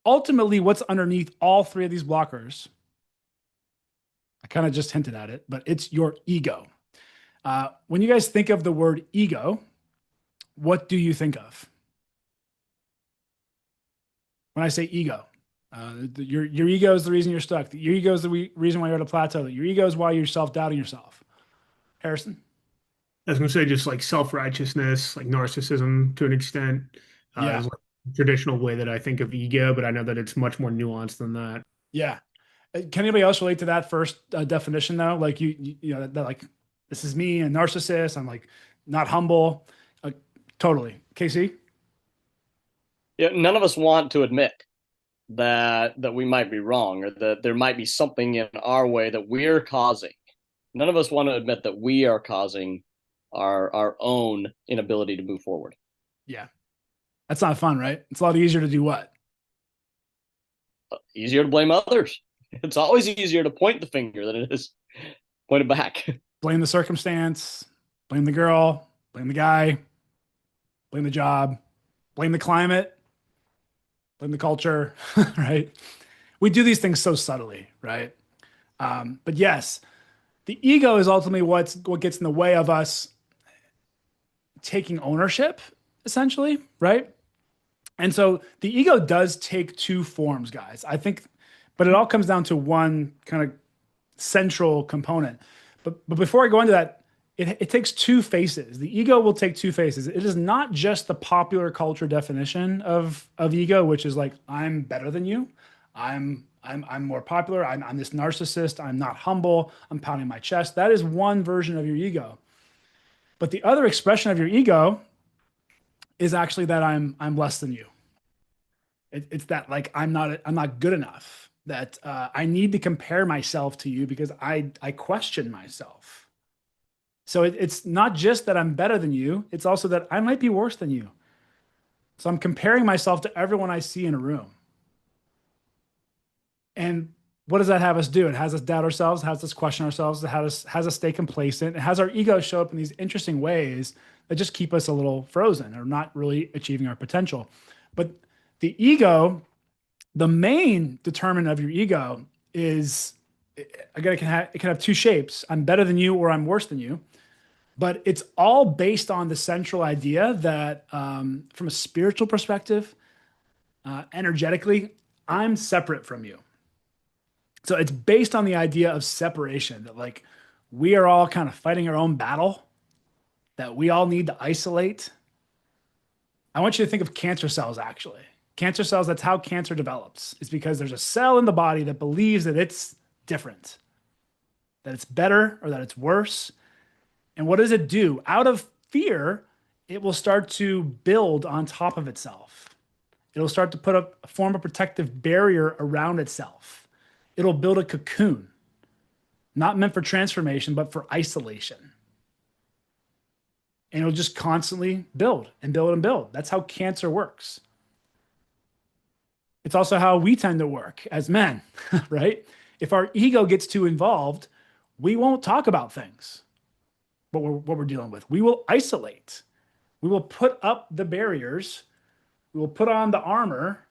ultimately, what's underneath all 3 of these blockers, I kind of just hinted at it, but it's your ego. When you guys think of the word ego, what do you think of? When I say ego, your ego is the reason you're stuck. Your ego is the reason why you're at a plateau. Your ego is why you're self-doubting yourself. Harrison? I was going to say just like self-righteousness, like narcissism to an extent, is like the traditional way that I think of ego, but I know that it's much more nuanced than that. Yeah. Can anybody else relate to that first definition though? Like you know, that like, this is me, a narcissist. I'm like not humble. Totally. Casey? Yeah, none of us want to admit that we might be wrong, or that there might be something in our way that we're causing. None of us want to admit that we are causing our own inability to move forward. Yeah. That's not fun, right? It's a lot easier to do what? Easier to blame others. It's always easier to point the finger than it is point it back. Blame the circumstance, blame the girl, blame the guy, blame the job, blame the climate, blame the culture, right? We do these things so subtly, right? But yes, the ego is ultimately what gets in the way of us taking ownership, essentially, right? And so the ego does take two forms, guys. I think, but it all comes down to one kind of central component. But before I go into that, it takes two faces. The ego will take two faces. It is not just the popular culture definition of ego, which is like, I'm better than you. I'm more popular. I'm this narcissist. I'm not humble. I'm pounding my chest. That is one version of your ego. But the other expression of your ego is actually that I'm less than you. It's that like I'm not good enough. That I need to compare myself to you because I question myself. So it's not just that I'm better than you. It's also that I might be worse than you. So I'm comparing myself to everyone I see in a room. And what does that have us do? It has us doubt ourselves, has us question ourselves, it has us stay complacent. It has our ego show up in these interesting ways that just keep us a little frozen or not really achieving our potential. But the ego, the main determinant of your ego is, again, it can have two shapes. I'm better than you or I'm worse than you. But it's all based on the central idea that from a spiritual perspective, energetically, I'm separate from you. So it's based on the idea of separation, that like we are all kind of fighting our own battle, that we all need to isolate. I want you to think of cancer cells, actually. Cancer cells, that's how cancer develops. It's because there's a cell in the body that believes that it's different, that it's better or that it's worse. And what does it do? Out of fear, it will start to build on top of itself. It'll start to put up a form of protective barrier around itself. It'll build a cocoon, not meant for transformation, but for isolation. And it'll just constantly build and build and build. That's how cancer works. It's also how we tend to work as men, right? If our ego gets too involved, we won't talk about things, what we're dealing with. We will isolate. We will put up the barriers. We will put on the armor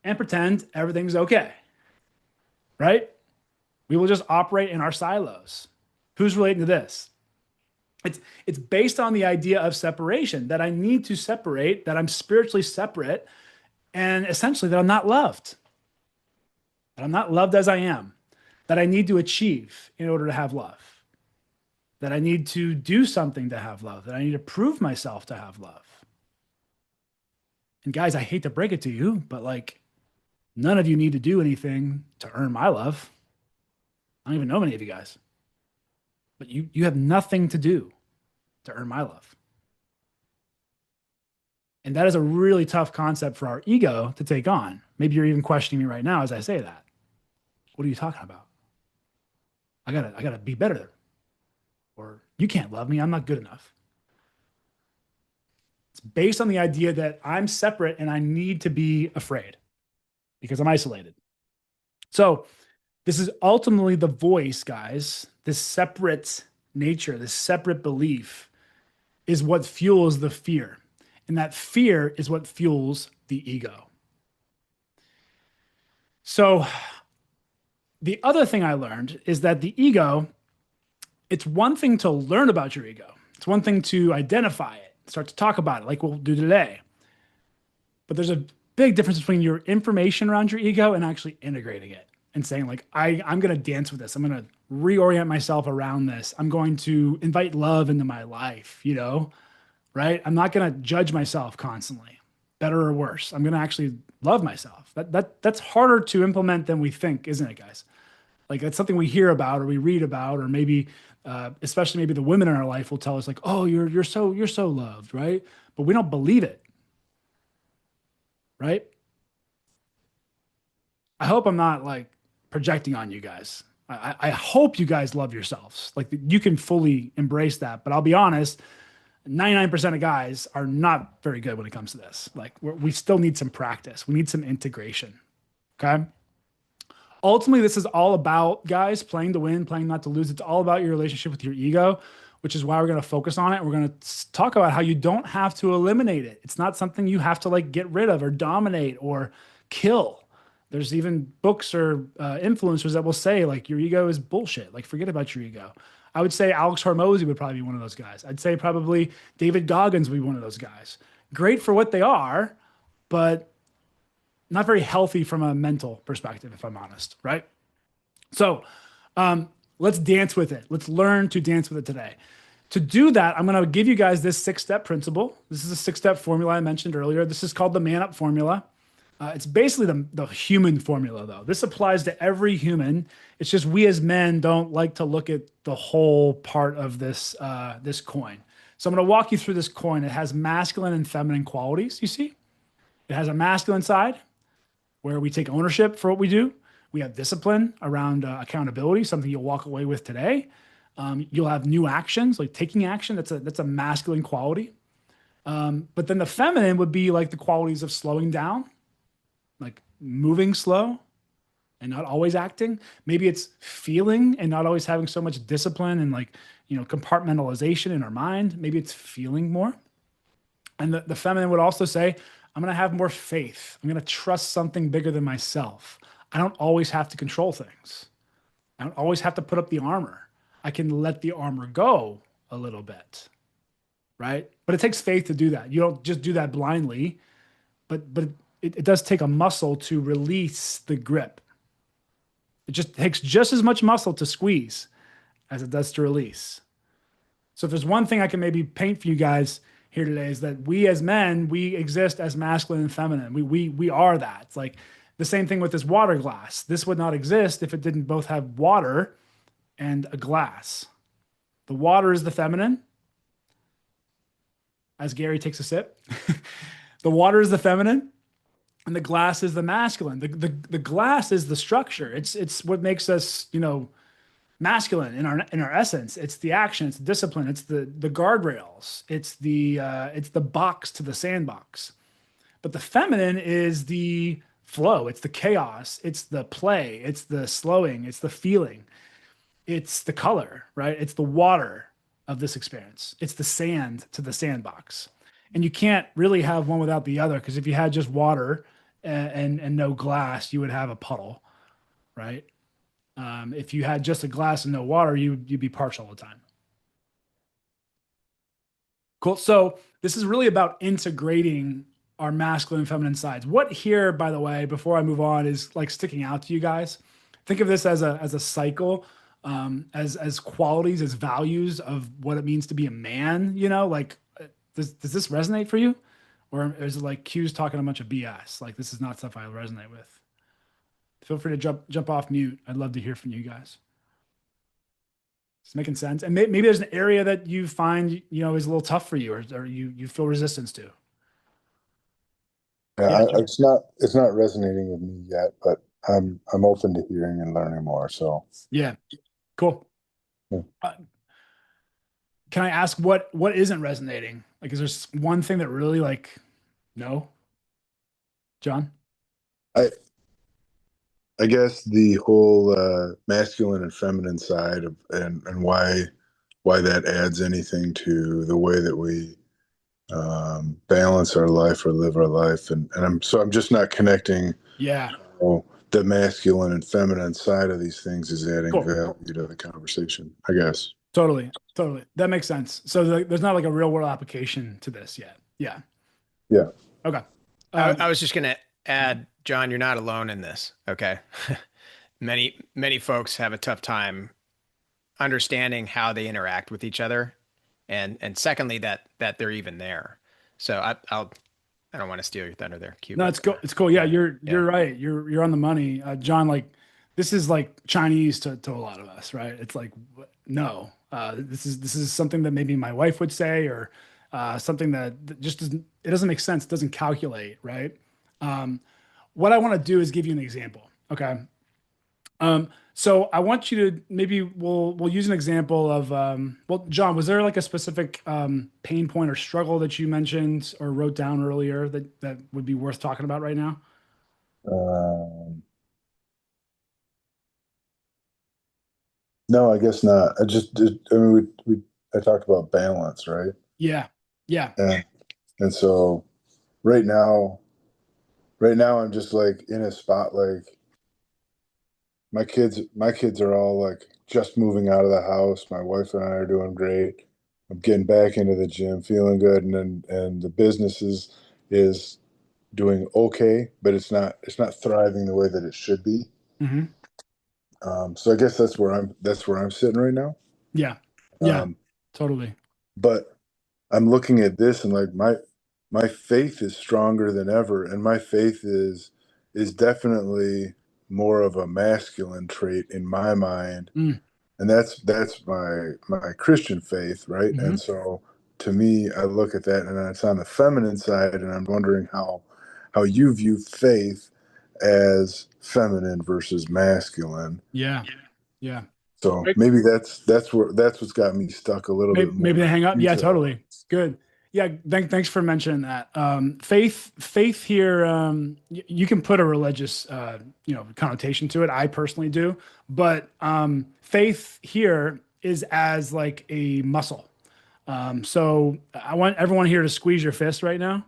and pretend everything's okay, right? We will just operate in our silos. Who's relating to this? It's based on the idea of separation, that I need to separate, that I'm spiritually separate, and essentially that I'm not loved. That I'm not loved as I am. That I need to achieve in order to have love. That I need to do something to have love. That I need to prove myself to have love. And guys, I hate to break it to you, but like none of you need to do anything to earn my love. I don't even know many of you guys. But you have nothing to do to earn my love. And that is a really tough concept for our ego to take on. Maybe you're even questioning me right now as I say that. What are you talking about? I gotta be better. Or you can't love me. I'm not good enough. It's based on the idea that I'm separate and I need to be afraid because I'm isolated. So this is ultimately the voice, guys. This separate nature, this separate belief is what fuels the fear. And that fear is what fuels the ego. So the other thing I learned is that the ego, it's one thing to learn about your ego. It's one thing to identify it, start to talk about it like we'll do today. But there's a big difference between your information around your ego and actually integrating it and saying like, I'm going to dance with this. I'm going to reorient myself around this. I'm going to invite love into my life, right? I'm not going to judge myself constantly, better or worse. I'm going to actually love myself. That's harder to implement than we think, isn't it, guys? Like that's something we hear about or we read about, or maybe, especially maybe the women in our life will tell us like, oh, you're so loved, right? But we don't believe it, right? I hope I'm not like projecting on you guys. I hope you guys love yourselves. Like you can fully embrace that. But I'll be honest, 99% of guys are not very good when it comes to this. Like we still need some practice. We need some integration. Okay. Ultimately, this is all about, guys, playing to win, playing not to lose. It's all about your relationship with your ego, which is why we're going to focus on it. We're going to talk about how you don't have to eliminate it. It's not something you have to like get rid of or dominate or kill. There's even books or influencers that will say like your ego is bullshit. Like forget about your ego. I would say Alex Hormozy would probably be one of those guys. I'd say probably David Goggins would be one of those guys. Great for what they are, but not very healthy from a mental perspective, if I'm honest, right? So let's dance with it. Let's learn to dance with it today. To do that, I'm going to give you guys this 6-step principle. This is a 6-step formula I mentioned earlier. This is called the man up formula. It's basically the human formula, though. This applies to every human. It's just we as men don't like to look at the whole part of this this coin. So I'm going to walk you through this coin. It has masculine and feminine qualities, you see? It has a masculine side where we take ownership for what we do. We have discipline around accountability, something you'll walk away with today. You'll have new actions, like taking action. That's a masculine quality. But then the feminine would be like the qualities of slowing down, like moving slow and not always acting. Maybe it's feeling and not always having so much discipline and like, compartmentalization in our mind. Maybe it's feeling more. And the feminine would also say, I'm going to have more faith. I'm going to trust something bigger than myself. I don't always have to control things. I don't always have to put up the armor. I can let the armor go a little bit, right? But it takes faith to do that. You don't just do that blindly, but it does take a muscle to release the grip. It just takes just as much muscle to squeeze as it does to release. So if there's one thing I can maybe paint for you guys here today is that we as men, we exist as masculine and feminine. We are that. It's like the same thing with this water glass. This would not exist if it didn't both have water and a glass. The water is the feminine. As Gary takes a sip, the water is the feminine and the glass is the masculine. The glass is the structure. It's what makes us, masculine in our essence. It's the action, it's the discipline, it's the guardrails, it's the box to the sandbox. But the feminine is the flow, it's the chaos, it's the play, it's the slowing, it's the feeling, it's the color, right? It's the water of this experience. It's the sand to the sandbox. And you can't really have one without the other, because if you had just water and no glass, you would have a puddle, right? If you had just a glass and no water, you'd be parched all the time. Cool. So this is really about integrating our masculine and feminine sides. What here, by the way, before I move on, is like sticking out to you guys? Think of this as a cycle, as qualities, as values of what it means to be a man. Does this resonate for you, or is it like Q's talking a bunch of BS? Like this is not stuff I resonate with. Feel free to jump off mute. I'd love to hear from you guys. It's making sense. And maybe there's an area that you find, is a little tough for you, or you feel resistance to. Yeah, it's not resonating with me yet, but I'm open to hearing and learning more. So yeah, cool. Yeah. Can I ask what isn't resonating? Like, is there one thing that really no? John? I guess the whole masculine and feminine side of and why that adds anything to the way that we balance our life or live our life, and I'm just not connecting. Yeah. The masculine and feminine side of these things is adding Cool. value to the conversation, I guess. Totally. That makes sense. So there's not like a real world application to this yet. Yeah. Yeah. Okay. I was just going to add, John, you're not alone in this. Okay. Many folks have a tough time understanding how they interact with each other. And secondly, that they're even there. So I don't want to steal your thunder there, Q. No, it's cool. It's cool. Yeah, you're right. You're on the money, John. Like this is like Chinese to a lot of us, right? It's like no, this is something that maybe my wife would say, or something that just doesn't make sense. It doesn't calculate, right? What I want to do is give you an example. Okay. So I want you to maybe we'll use an example of well, John, was there like a specific pain point or struggle that you mentioned or wrote down earlier that would be worth talking about right now? Um, no, I guess not. I mean, I talked about balance, right? Yeah. Yeah. And and so right now, right now I'm just like in a spot like my kids are all like just moving out of the house. My wife and I are doing great. I'm getting back into the gym, feeling good, and the business is doing okay, but it's not thriving the way that it should be. Hmm. So I guess that's where I'm sitting right now. Yeah. Yeah. Um, Totally. but I'm looking at this and like my faith is stronger than ever, and my faith is definitely more of a masculine trait in my mind, Mm. and that's my Christian faith, right? Hmm. And so to me, I look at that, and it's on the feminine side, and I'm wondering how you view faith as feminine versus masculine. Yeah. Yeah. So maybe that's what's got me stuck a little bit Maybe more they hang up. Yeah, detail. totally. Good. Yeah, thanks for mentioning that. Faith here, you can put a religious, connotation to it. I personally do, but faith here is as like a muscle. So I want everyone here to squeeze your fist right now,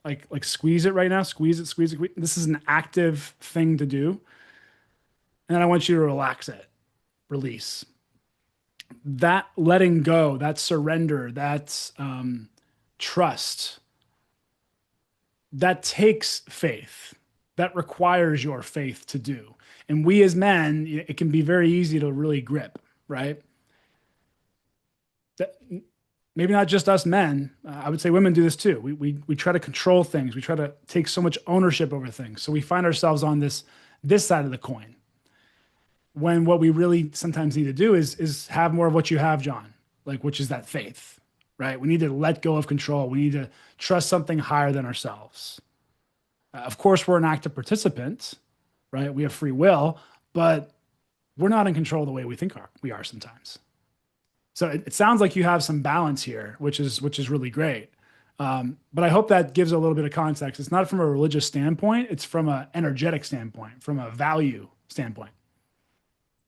like squeeze it right now, squeeze it, squeeze it. This is an active thing to do, and I want you to relax it, release that, letting go, that surrender, that's trust, that takes faith, that requires your faith to do. And we as men, it can be very easy to really grip, right? That, maybe not just us men. I would say women do this too. We try to control things. We try to take so much ownership over things. So we find ourselves on this side of the coin, when what we really sometimes need to do is have more of what you have, John, like, which is that faith, right? We need to let go of control. We need to trust something higher than ourselves. Of course, we're an active participant, right? We have free will, but we're not in control the way we think we are sometimes. So it sounds like you have some balance here, which is really great. But I hope that gives a little bit of context. It's not from a religious standpoint; it's from an energetic standpoint, from a value standpoint.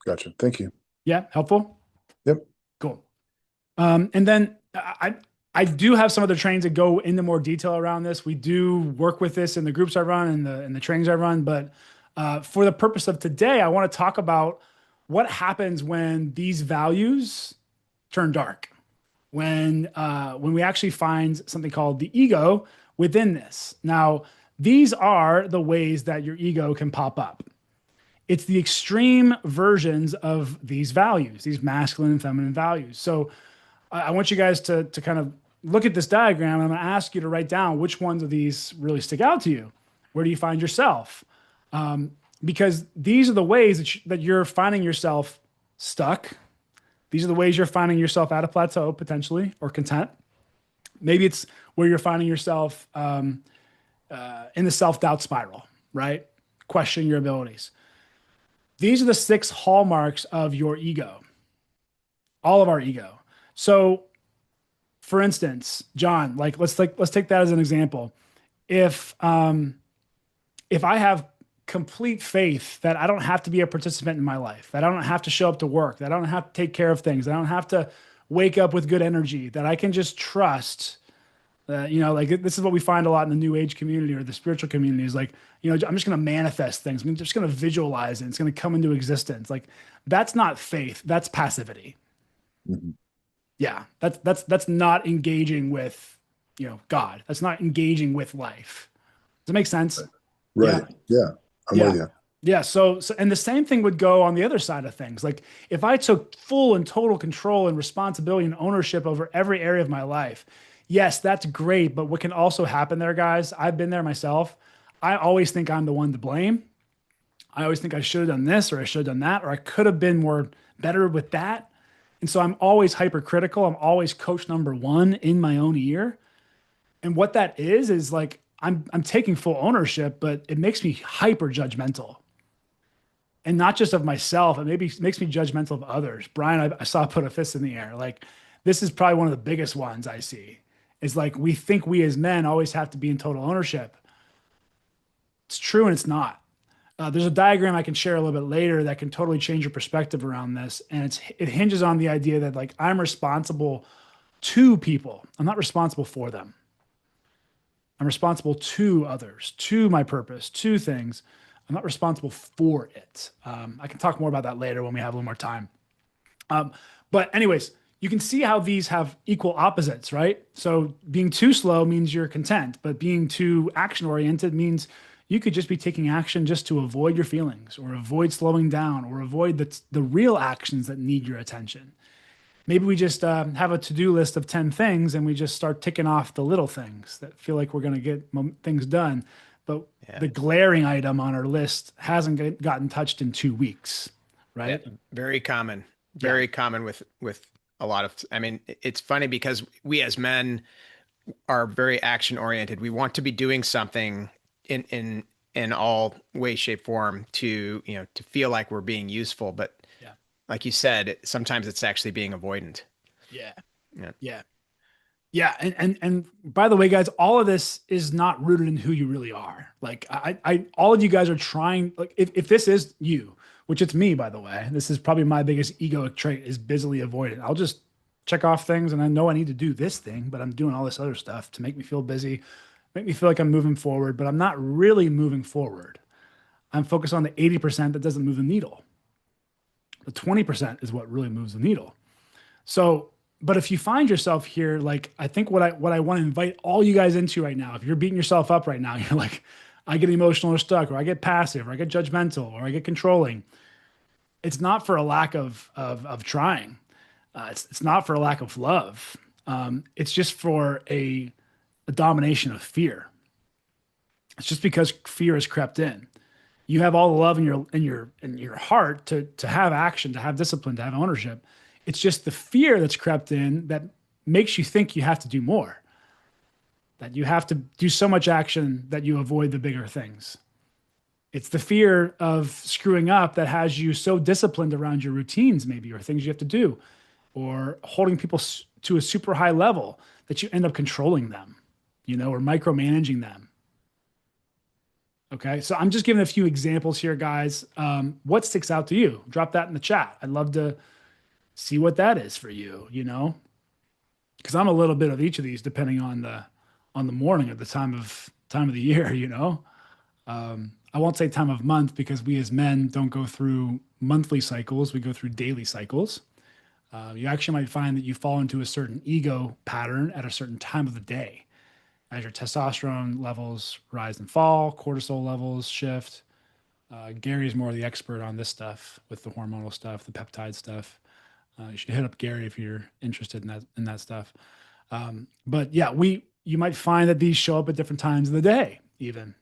Gotcha. Thank you. Yeah, helpful. Yep. Cool. And then I do have some other trainings that go into more detail around this. We do work with this in the groups I run and the trainings I run. But for the purpose of today, I want to talk about what happens when these values turn dark. When we actually find something called the ego within this. Now, these are the ways that your ego can pop up. It's the extreme versions of these values, these masculine and feminine values. So I want you guys to kind of look at this diagram, and I'm going to ask you to write down which ones of these really stick out to you. Where do you find yourself? Because these are the ways that you're finding yourself stuck. These are the ways you're finding yourself at a plateau, potentially, or content. Maybe it's where you're finding yourself in the self-doubt spiral, right? Questioning your abilities. These are the 6 hallmarks of your ego, all of our ego. So, for instance, John, let's take that as an example. If I have complete faith that I don't have to be a participant in my life, that I don't have to show up to work, that I don't have to take care of things, that I don't have to wake up with good energy, that I can just trust. Like this is what we find a lot in the new age community or the spiritual community is like, I'm just going to manifest things. I'm just going to visualize it. It's going to come into existence. Like that's not faith. That's passivity. Mm-hmm. Yeah. That's not engaging with, God. That's not engaging with life. Does it make sense? Right. Yeah. I'm with Yeah. you. Yeah. So, and the same thing would go on the other side of things. Like if I took full and total control and responsibility and ownership over every area of my life, yes, that's great. But what can also happen there, guys, I've been there myself. I always think I'm the one to blame. I always think I should have done this or I should have done that, or I could have been more better with that. And so I'm always hypercritical. I'm always coach number one in my own ear. And what that is like I'm taking full ownership, but it makes me hyper judgmental. and not just of myself. It maybe makes me judgmental of others. Brian, I saw put a fist in the air. Like, this is probably one of the biggest ones I see. Is like, we think we as men always have to be in total ownership. It's true and it's not. There's a diagram I can share a little bit later that can totally change your perspective around this. And it hinges on the idea that, like, I'm responsible to people. I'm not responsible for them. I'm responsible to others, to my purpose, to things. I'm not responsible for it. I can talk more about that later when we have a little more time. But anyways, you can see how these have equal opposites, right? So being too slow means you're content, but being too action oriented means you could just be taking action just to avoid your feelings, or avoid slowing down, or avoid the real actions that need your attention. Maybe we just have a to-do list of 10 things and we just start ticking off the little things that feel like we're going to get things done. But the glaring item on our list hasn't gotten touched in 2 weeks, right? Yeah, very common. Very common with a lot of, I mean, it's funny because we as men are very action oriented. We want to be doing something in all way, shape, form to, to feel like we're being useful. But like you said, sometimes it's actually being avoidant. Yeah. And by the way, guys, all of this is not rooted in who you really are. Like, I all of you guys are trying, like, if this is you, which it's me, by the way, this is probably my biggest egoic trait, is busily avoidant. I'll just check off things and I know I need to do this thing, but I'm doing all this other stuff to make me feel busy, make me feel like I'm moving forward, but I'm not really moving forward. I'm focused on the 80% that doesn't move the needle. The 20% is what really moves the needle. So, but if you find yourself here, like, I think what I want to invite all you guys into right now, if you're beating yourself up right now, you're like, I get emotional or stuck, or I get passive, or I get judgmental, or I get controlling. It's not for a lack of trying. It's not for a lack of love. It's just for a domination of fear. It's just because fear has crept in. You have all the love in your heart to have action, to have discipline, to have ownership. It's just the fear that's crept in that makes you think you have to do more, that you have to do so much action that you avoid the bigger things. It's the fear of screwing up that has you so disciplined around your routines, maybe, or things you have to do, or holding people to a super high level that you end up controlling them, or micromanaging them. Okay, so I'm just giving a few examples here, guys. What sticks out to you? Drop that in the chat. I'd love to see what that is for you, because I'm a little bit of each of these depending on the morning or the time of the year, I won't say time of month because we as men don't go through monthly cycles. We go through daily cycles. You actually might find that you fall into a certain ego pattern at a certain time of the day as your testosterone levels rise and fall, cortisol levels shift. Gary's more the expert on this stuff with the hormonal stuff, the peptide stuff. You should hit up Gary if you're interested in that stuff. But yeah, you might find that these show up at different times of the day, even.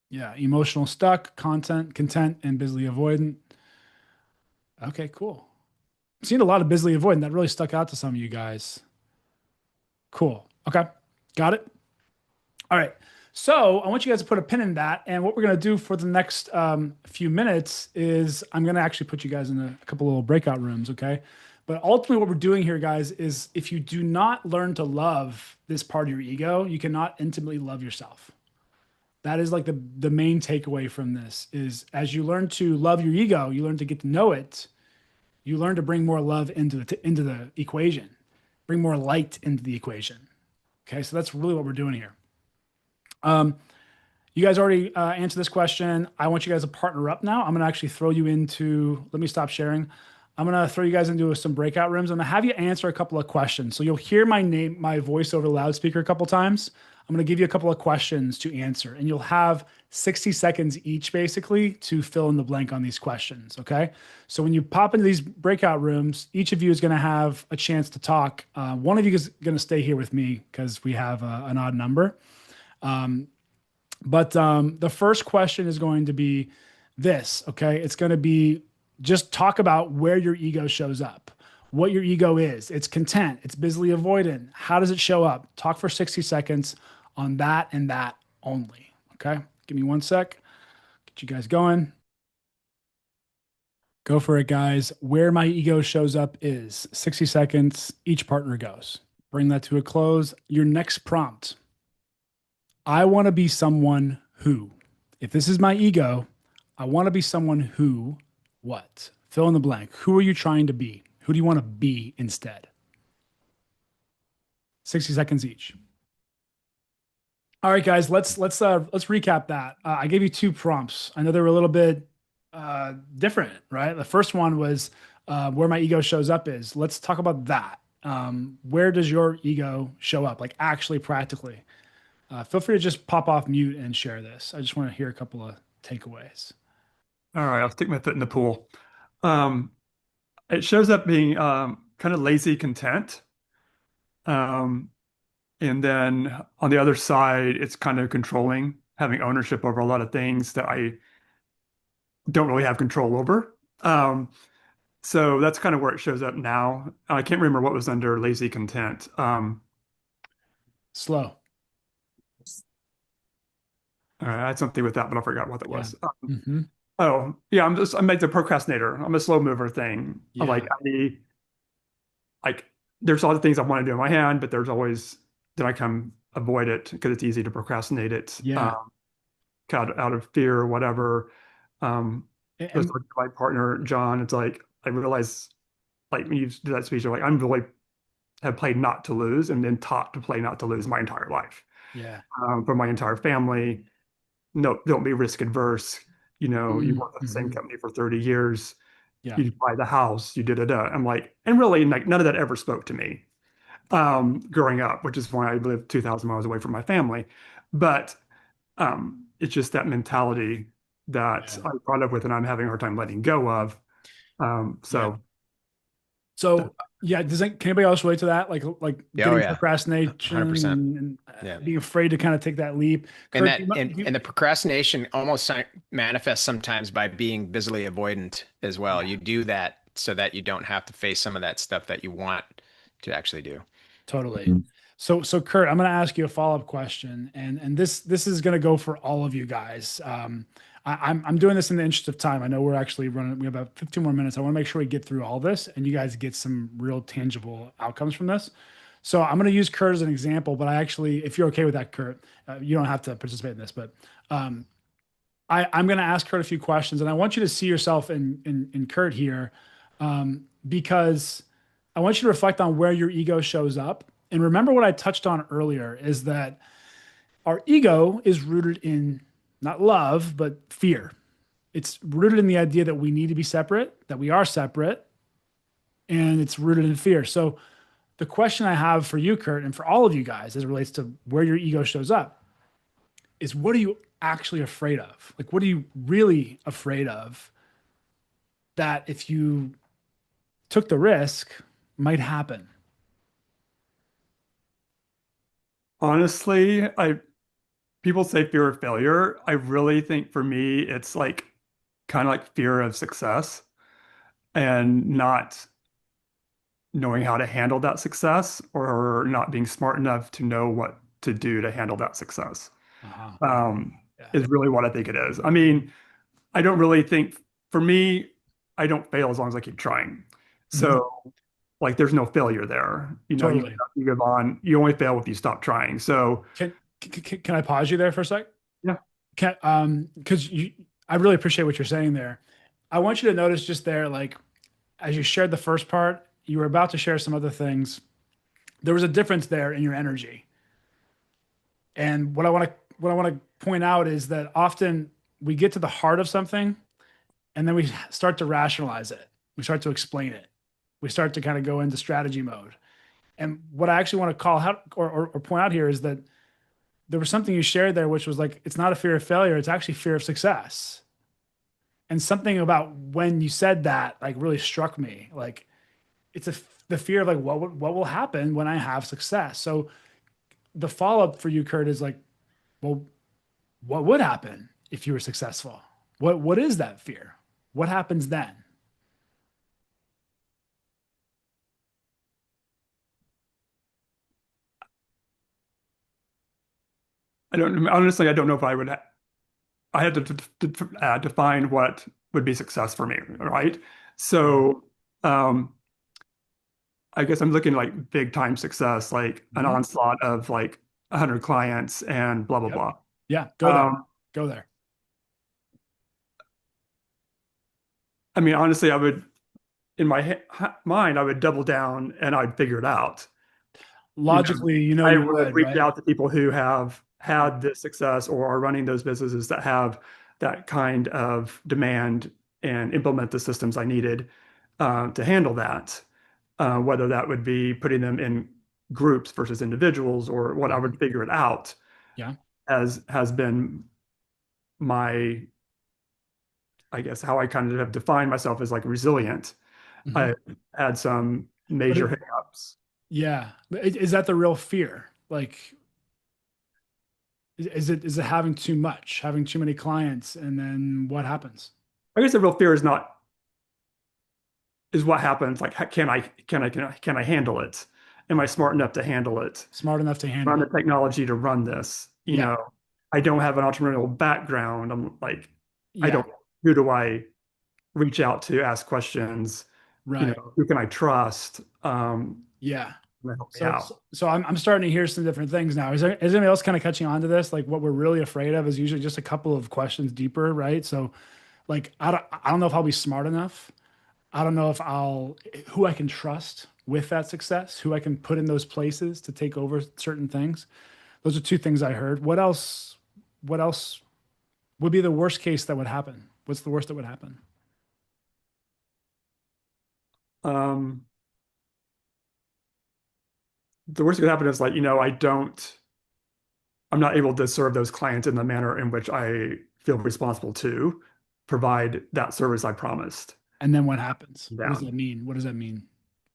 Yeah, emotional stuck, content, content, and busily avoidant. Okay, cool. I've seen a lot of busily avoidant. That really stuck out to some of you guys. Cool. Okay, got it. All right. So I want you guys to put a pin in that. And what we're going to do for the next few minutes is I'm going to actually put you guys in a couple little breakout rooms, okay? But ultimately what we're doing here, guys, is if you do not learn to love this part of your ego, you cannot intimately love yourself. That is like the main takeaway from this is as you learn to love your ego, you learn to get to know it, you learn to bring more love into the equation, bring more light into the equation. Okay, so that's really what we're doing here. You guys already answered this question. I want you guys to partner up now. I'm going to actually throw you into, let me stop sharing. I'm going to throw you guys into some breakout rooms. I'm going to have you answer a couple of questions. So you'll hear my voice over the loudspeaker a couple times. I'm going to give you a couple of questions to answer, and you'll have 60 seconds each basically to fill in the blank on these questions. Okay. So when you pop into these breakout rooms, each of you is going to have a chance to talk. One of you is going to stay here with me because we have an odd number. But the first question is going to be this, okay? It's going to be just talk about where your ego shows up, what your ego is. It's content. It's busily avoidant. How does it show up? Talk for 60 seconds on that and that only, okay? Give me 1 sec. Get you guys going. Go for it, guys. Where my ego shows up is 60 seconds. Each partner goes. Bring that to a close. Your next prompt. I want to be someone who. If this is my ego, I want to be someone who, what? Fill in the blank. Who are you trying to be? Who do you want to be instead? 60 seconds each. All right, guys, let's recap that. I gave you two prompts. I know they were a little bit different, right? The first one was where my ego shows up is. Let's talk about that. Where does your ego show up, like actually practically? Feel free to just pop off mute and share this. I just want to hear a couple of takeaways. All right, I'll stick my foot in the pool. Um, it shows up being kind of lazy content. Um, and then on the other side, it's kind of controlling, having ownership over a lot of things that I don't really have control over. So that's kind of where it shows up now. I can't remember what was under lazy content. Slow. I had something with that, but I forgot what that Yeah. was. Mm-hmm. Oh, yeah, I'm like the procrastinator. I'm a slow mover thing. Yeah. Like there's a lot of things I want to do in my hand, but there's always then I come avoid it because it's easy to procrastinate it. Yeah. Out of fear or whatever. Just And like my partner John, it's like I realize like when you do that speech, you're like I'm really have played not to lose and then taught to play not to lose my entire life. yeah. For my entire family, no, don't be risk adverse. You know, you worked at the same Mm-hmm. company for 30 years. Yeah. You buy the house, you did it. I'm like, and really, like, none of that ever spoke to me growing up, which is why I lived 2,000 miles away from my family. But it's just that mentality that Yeah. I brought up with and I'm having a hard time letting go of. Yeah. So yeah, can anybody else relate to that? Like Yeah, oh getting yeah, procrastination 100%. and Yeah. being afraid to kind of take that leap. And Kurt, that and the procrastination almost manifests sometimes by being busily avoidant as well. yeah, You do that so that you don't have to face some of that stuff that you want to actually do. totally. So Kurt, I'm going to ask you a follow-up question, and this is going to go for all of you guys. I'm doing this in the interest of time. I know we're actually running. We have about 15 more minutes. I want to make sure we get through all this, and you guys get some real tangible outcomes from this. So I'm going to use Kurt as an example, but I actually, if you're okay with that, Kurt, you don't have to participate in this, but I'm going to ask Kurt a few questions, and I want you to see yourself in Kurt here, because I want you to reflect on where your ego shows up. And remember what I touched on earlier is that our ego is rooted in not love, but fear. It's rooted in the idea that we need to be separate, that we are separate, and it's rooted in fear. So the question I have for you, Kurt, and for all of you guys as it relates to where your ego shows up is, what are you actually afraid of? Like, what are you really afraid of that if you took the risk might happen? Honestly, people say fear of failure. I really think for me, it's like kind of like fear of success and not knowing how to handle that success or not being smart enough to know what to do to handle that success. Uh-huh. Yeah. Is really what I think it is. I mean, I don't really think for me, I don't fail as long as I keep trying. Mhm. So like there's no failure there. You know, Totally. you give on, you only fail if you stop trying. So Can I pause you there for a sec? yeah. Because I really appreciate what you're saying there. I want you to notice just there, like as you shared the first part, you were about to share some other things. There was a difference there in your energy. And what I want to point out is that often we get to the heart of something and then we start to rationalize it. We start to explain it. We start to kind of go into strategy mode. And what I actually want to call out or point out here is that there was something you shared there, which was like, it's not a fear of failure. It's actually fear of success. And something about when you said that, like really struck me. Like it's the fear of like, what will happen when I have success? So the follow-up for you, Kurt, is like, well, what would happen if you were successful? What is that fear? What happens then? I don't honestly, I don't know if I would I had to define what would be success for me, right? Yeah. So um, I guess I'm looking like big time success, like an Mhm. onslaught of like 100 clients and blah blah Yep. blah. Yeah. Go there. Um, Go there. I mean, honestly, I would in my mind, I would double down and I'd figure it out. You know, Logically, I you would would, reach right? out to people who have had this success or are running those businesses that have that kind of demand and implement the systems I needed to handle that. Whether that would be putting them in groups versus individuals or what I Mhm. would figure it out Yeah. as has been my, I guess, how I kind of have defined myself as like resilient. Mhm. I had some But major hiccups. yeah, is that the real fear? Like, is it having too much, having too many clients, and then what happens? I guess the real fear is not is what happens. Like, can I handle it? Am I smart enough to handle it? Smart enough to Run handle the it. technology to run this. Yeah. I don't have an entrepreneurial background. I'm like, I Yeah. don't. Who do I reach out to, ask questions? Right. Who can I trust? Yeah. To help me So, out. so, so I'm starting to hear some different things now. Is anybody else kind of catching on to this? Like what we're really afraid of is usually just a couple of questions deeper, right? So like I don't know if I'll be smart enough. I don't know if I'll who I can trust with that success, who I can put in those places to take over certain things. Those are two things I heard. What else would be the worst case that would happen? What's the worst that would happen? Um, the worst that could happen is like, I'm not able to serve those clients in the manner in which I feel responsible to provide that service I promised And then what happens? What does them. that mean? What does that mean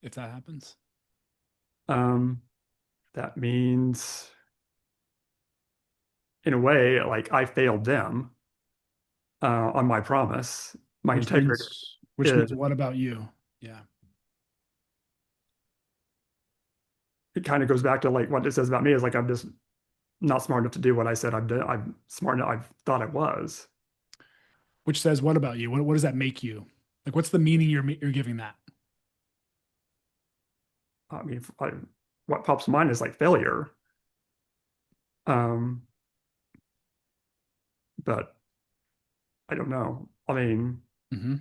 if that happens? Um, that means, in a way, like I failed them on my promise. My Which integrity means which is, means what about you? Yeah. it kind of goes back to like what it says about me is like I'm just not smart enough to do what I said I'm smart enough. I thought I was. Which says what about you? What does that make you? Like what's the meaning you're giving that? I mean, what pops to mind is like failure. Um, but I don't know. I mean, Hmm.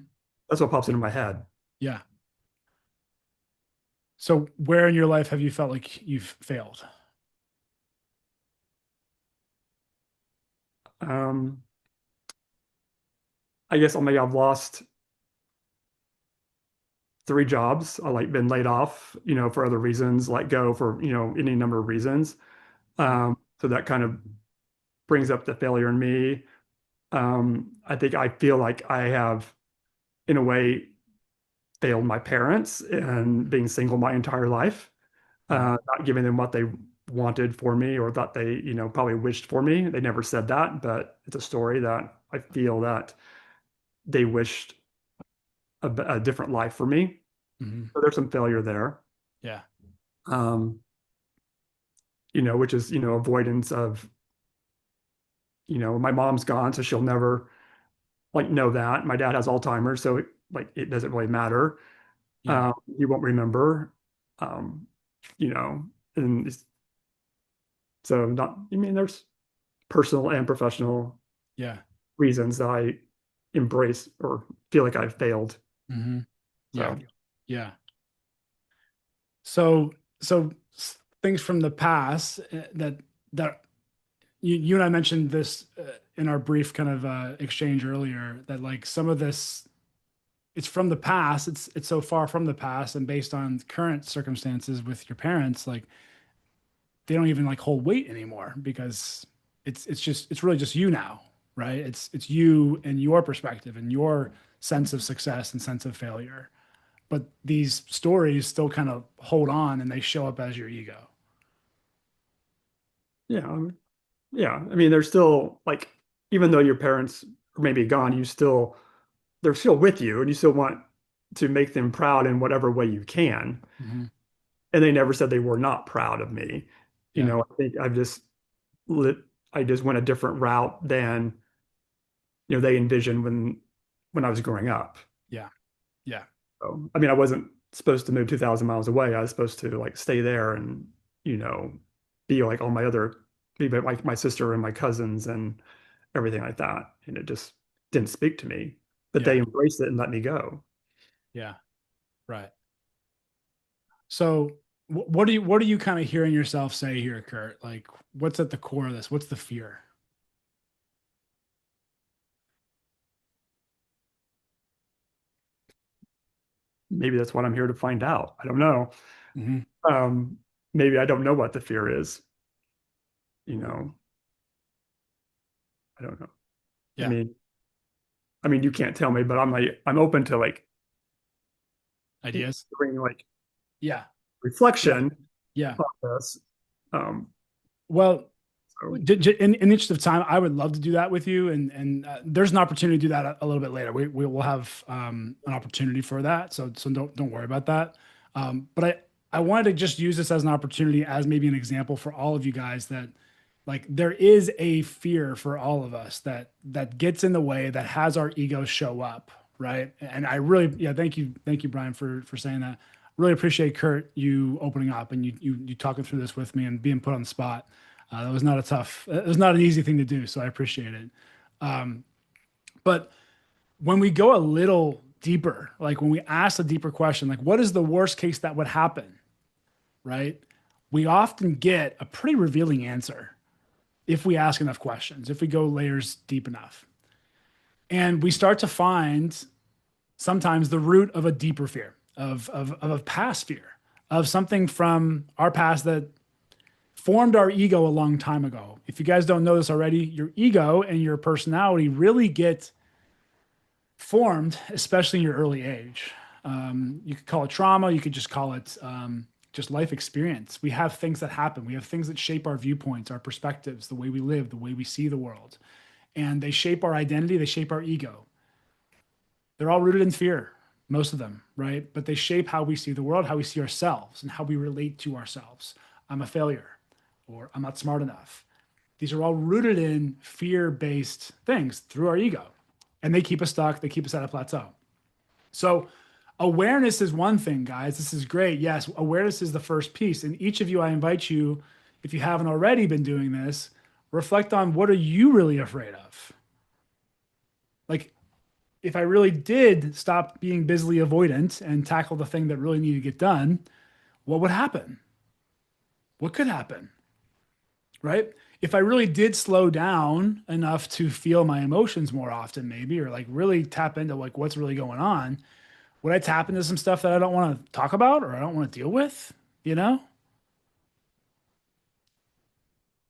that's what pops into my head. Yeah. So where in your life have you felt like you've failed? Um, I guess maybe I've lost 3 jobs. I like been laid off, for other reasons, let go for, any number of reasons. So that kind of brings up the failure in me. I think I feel like I have, in a way, failed my parents and being single my entire life, Mhm. not giving them what they wanted for me or thought they, probably wished for me. They never said that, but it's a story that I feel that they wished a different life for me. Mhm. So there's some failure there. Yeah. Um, which is, avoidance of, my mom's gone, so she'll never like know that. My dad has Alzheimer's, so like it doesn't really matter. Yeah. He won't remember. Um, you know, and so not, I mean, there's personal and professional Yeah. reasons that I embrace or feel like I've failed. Hmm. Yeah. So Yeah. So things from the past that you and I mentioned this in our brief kind of exchange earlier that like some of this it's from the past. It's so far from the past and based on current circumstances with your parents, like they don't even like hold weight anymore because it's really just you now, right? It's you and your perspective and your sense of success and sense of failure. But these stories still kind of hold on and they show up as your ego. yeah, yeah. I mean, there's still like, even though your parents are maybe gone, they're still with you, and you still want to make them proud in whatever way you can. Hmm. And they never said they were not proud of me. Yeah. I think lit, I just went a different route than they envisioned when I was growing up. Yeah. Yeah. So, I mean, I wasn't supposed to move 2,000 miles away. I was supposed to like stay there and, you know, be like all my other, be like my sister and my cousins and everything like that. And it just didn't speak to me, but Yeah. they embraced it and let me go. Yeah. Right. So what are you kind of hearing yourself say here, Kurt? Like, what's at the core of this? What's the fear? Maybe that's what I'm here to find out. I don't know. Hmm. Um, Maybe I don't know what the fear is, you know, I don't know. I Yeah. mean, you can't tell me, but I'm open to like Ideas. bring like Yeah. Yeah. reflection Yeah. on this. Um, Well, so in the interest of time, I would love to do that with you, and there's an opportunity to do that a little bit later. We will have an opportunity for that, so don't worry about that. But I wanted to just use this as an opportunity, as maybe an example for all of you guys that like there is a fear for all of us that gets in the way, that has our ego show up, right? And I really, yeah, thank you, Brian, for saying that. Really appreciate Kurt you opening up and you talking through this with me and being put on the spot. That was not a tough, it was not an easy thing to do, so I appreciate it. But when we go a little deeper, like when we ask a deeper question, like what is the worst case that would happen, right? We often get a pretty revealing answer if we ask enough questions, if we go layers deep enough. And we start to find sometimes the root of a deeper fear, of a past fear, of something from our past that formed our ego a long time ago. If you guys don't know this already, your ego and your personality really get formed, especially in your early age. You could call it trauma. You could just call it just life experience. We have things that happen. We have things that shape our viewpoints, our perspectives, the way we live, the way we see the world. And they shape our identity. They shape our ego. They're all rooted in fear, most of them, right? But they shape how we see the world, how we see ourselves, and how we relate to ourselves. I'm a failure, or I'm not smart enough. These are all rooted in fear-based things through our ego. And they keep us stuck, they keep us at a plateau. So awareness is one thing, guys. This is great. Yes, awareness is the first piece. And each of you, I invite you, if you haven't already been doing this, reflect on what are you really afraid of? Like, if I really did stop being busily avoidant and tackle the thing that really needed to get done, what would happen? What could happen? Right? If I really did slow down enough to feel my emotions more often, maybe, or like really tap into like what's really going on, would I tap into some stuff that I don't want to talk about or I don't want to deal with? You know?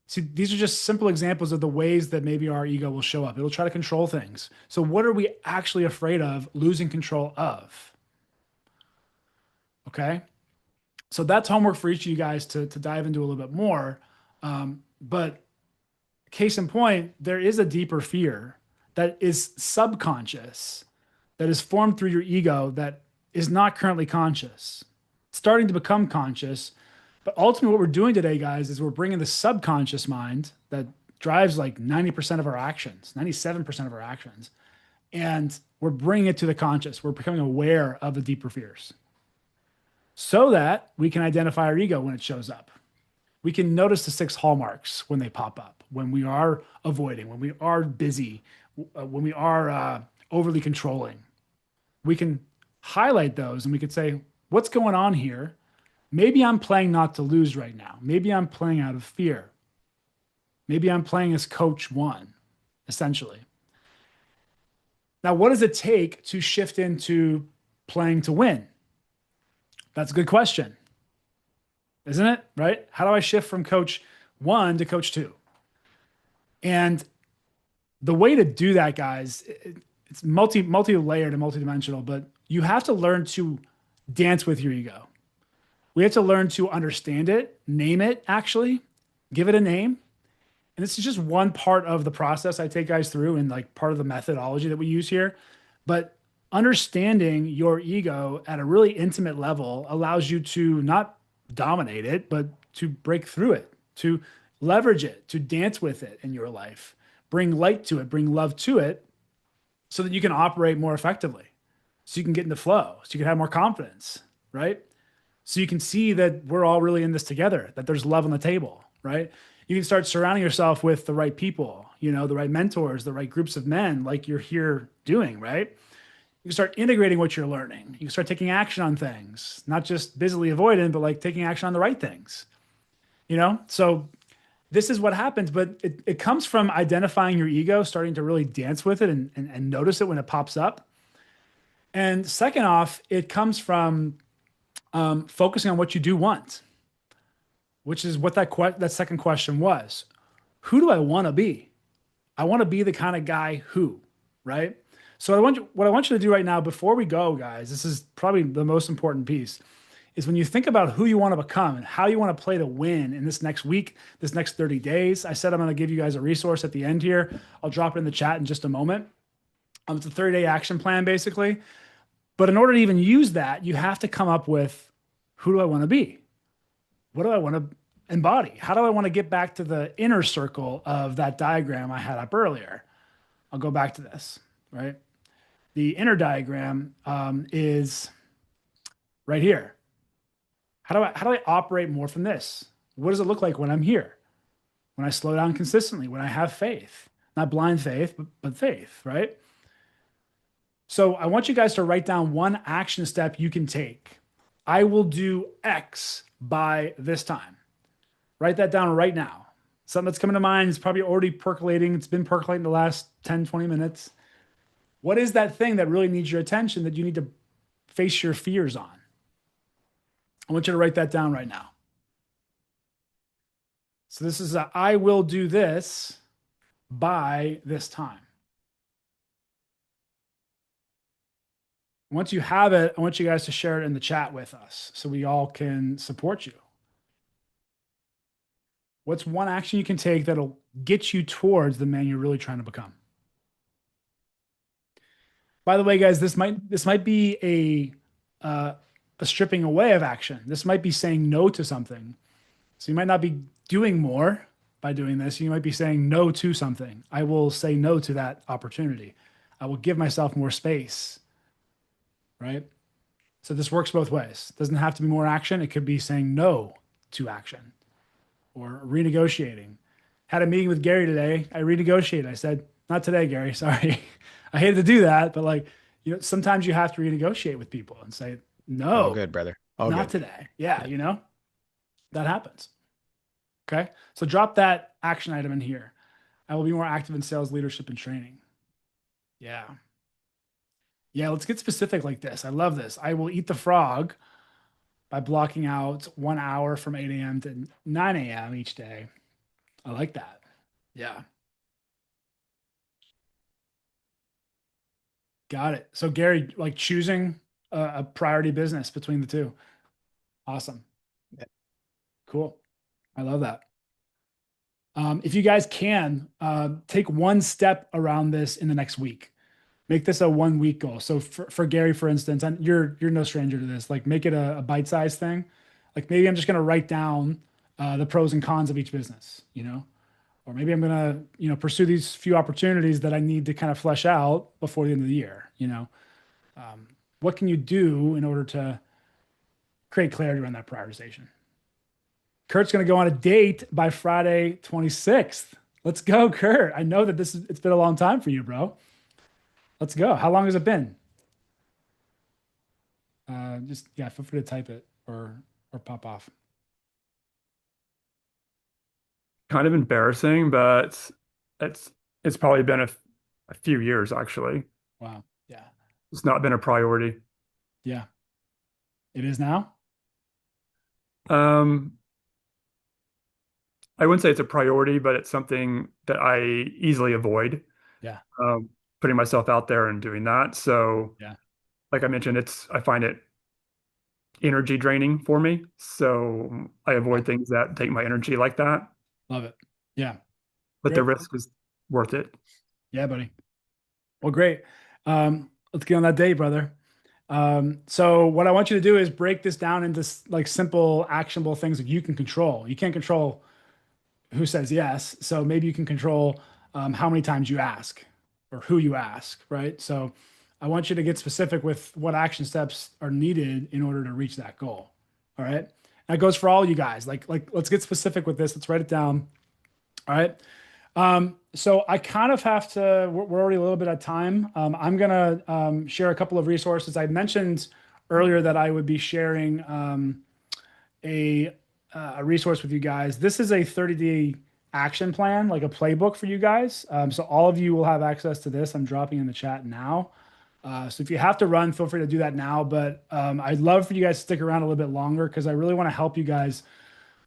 See, these are just simple examples of the ways that maybe our ego will show up. It'll try to control things. So, what are we actually afraid of losing control of? Okay. So, that's homework for each of you guys to dive into a little bit more. But case in point, there is a deeper fear that is subconscious, that is formed through your ego that is not currently conscious. It's starting to become conscious. But ultimately, what we're doing today, guys, is we're bringing the subconscious mind that drives like 90% of our actions, 97% of our actions, and we're bringing it to the conscious. We're becoming aware of the deeper fears so that we can identify our ego when it shows up. We can notice the 6 hallmarks when they pop up, when we are avoiding, when we are busy, when we are overly controlling. We can highlight those and we could say, what's going on here? Maybe I'm playing not to lose right now. Maybe I'm playing out of fear. Maybe I'm playing as coach one, essentially. Now, what does it take to shift into playing to win? That's a good question, isn't it? Right? How do I shift from coach one to coach two? And the way to do that, guys, it's multi-layered and multidimensional, but you have to learn to dance with your ego. We have to learn to understand it, name it, actually, give it a name. And this is just one part of the process I take guys through and like part of the methodology that we use here. But understanding your ego at a really intimate level allows you to not dominate it, but to break through it, to leverage it, to dance with it in your life, bring light to it, bring love to it, so that you can operate more effectively, so you can get into flow, so you can have more confidence, right? So you can see that we're all really in this together, that there's love on the table, right? You can start surrounding yourself with the right people, the right mentors, the right groups of men, like you're here doing, right? You can start integrating what you're learning. You can start taking action on things, not just busily avoiding, but like taking action on the right things, So this is what happens, but it comes from identifying your ego, starting to really dance with it and notice it when it pops up. And second off, it comes from focusing on what you do want, which is what that second question was. Who do I want to be? I want to be the kind of guy who, right? So what I want you to do right now before we go, guys, this is probably the most important piece, is when you think about who you want to become and how you want to play to win in this next week, this next 30 days. I said I'm going to give you guys a resource at the end here. I'll drop it in the chat in just a moment. It's a 30-day action plan, basically. But in order to even use that, you have to come up with, who do I want to be? What do I want to embody? How do I want to get back to the inner circle of that diagram I had up earlier? I'll go back to this, right? The inner diagram is right here. How do I operate more from this? What does it look like when I'm here? When I slow down consistently, when I have faith, not blind faith, but faith, right? So I want you guys to write down one action step you can take. I will do X by this time. Write that down right now. Something that's coming to mind is probably already percolating. It's been percolating the last 10, 20 minutes. What is that thing that really needs your attention that you need to face your fears on? I want you to write that down right now. So this is I will do this by this time. Once you have it, I want you guys to share it in the chat with us so we all can support you. What's one action you can take that'll get you towards the man you're really trying to become? By the way, guys, this might be a stripping away of action. This might be saying no to something. So you might not be doing more by doing this. You might be saying no to something. I will say no to that opportunity. I will give myself more space, right? So this works both ways. It doesn't have to be more action. It could be saying no to action or renegotiating. Had a meeting with Gary today. I renegotiated. I said, not today, Gary, sorry. I hated to do that, but sometimes you have to renegotiate with people and say, no, all good, brother. All not good. today. Yeah, that happens. Okay. So drop that action item in here. I will be more active in sales, leadership, and training. Yeah. Yeah. Let's get specific like this. I love this. I will eat the frog by blocking out 1 hour from 8 a.m. to 9 a.m. each day. I like that. Yeah. Got it. So Gary, choosing a priority business between the two. Awesome. Yeah. Cool. I love that. If you guys can take one step around this in the next week, make this a 1 week goal. So for Gary, for instance, and you're no stranger to this, make it a bite-sized thing. Maybe I'm just going to write down the pros and cons of each business, or maybe I'm going to, pursue these few opportunities that I need to kind of flesh out before the end of the year. What can you do in order to create clarity around that prioritization? Kurt's going to go on a date by Friday 26th. Let's go, Kurt. I know that it's been a long time for you, bro. Let's go. How long has it been? Feel free to type it or pop off. Kind of embarrassing, but it's probably been a few years actually. Wow. Yeah. It's not been a priority. Yeah. It is now? I wouldn't say it's a priority, but it's something that I easily avoid. Yeah. Putting myself out there and doing that. So, yeah, like I mentioned, I find it energy draining for me. So I avoid things that take my energy like that. Love it. Yeah. But the risk is worth it. Yeah, buddy. Well, great. Let's get on that date, brother. So what I want you to do is break this down into simple, actionable things that you can control. You can't control who says yes. So maybe you can control how many times you ask, or who you ask, right? So I want you to get specific with what action steps are needed in order to reach that goal. All right. That goes for all you guys. Like let's get specific with this. Let's write it down. All right. So I kind of have to, we're already a little bit at time. I'm going to share a couple of resources. I mentioned earlier that I would be sharing a, a resource with you guys. This is a 30-day action plan, like a playbook for you guys. So all of you will have access to this. I'm dropping in the chat now. So if you have to run, feel free to do that now. But I'd love for you guys to stick around a little bit longer because I really want to help you guys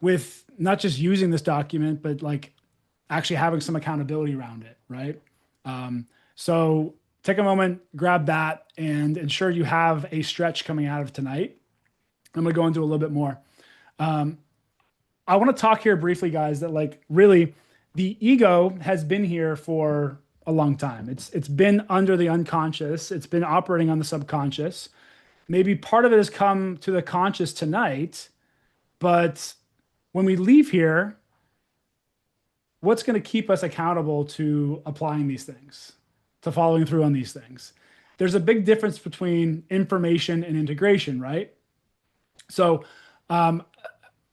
with not just using this document, but like actually having some accountability around it, right? So take a moment, grab that, and ensure you have a stretch coming out of tonight. I'm going to go into a little bit more. I want to talk here briefly, guys, that like really the ego has been here for a long time. It's been under the unconscious. It's been operating on the subconscious. Maybe part of it has come to the conscious tonight, but when we leave here, what's going to keep us accountable to applying these things, to following through on these things? There's a big difference between information and integration, right? So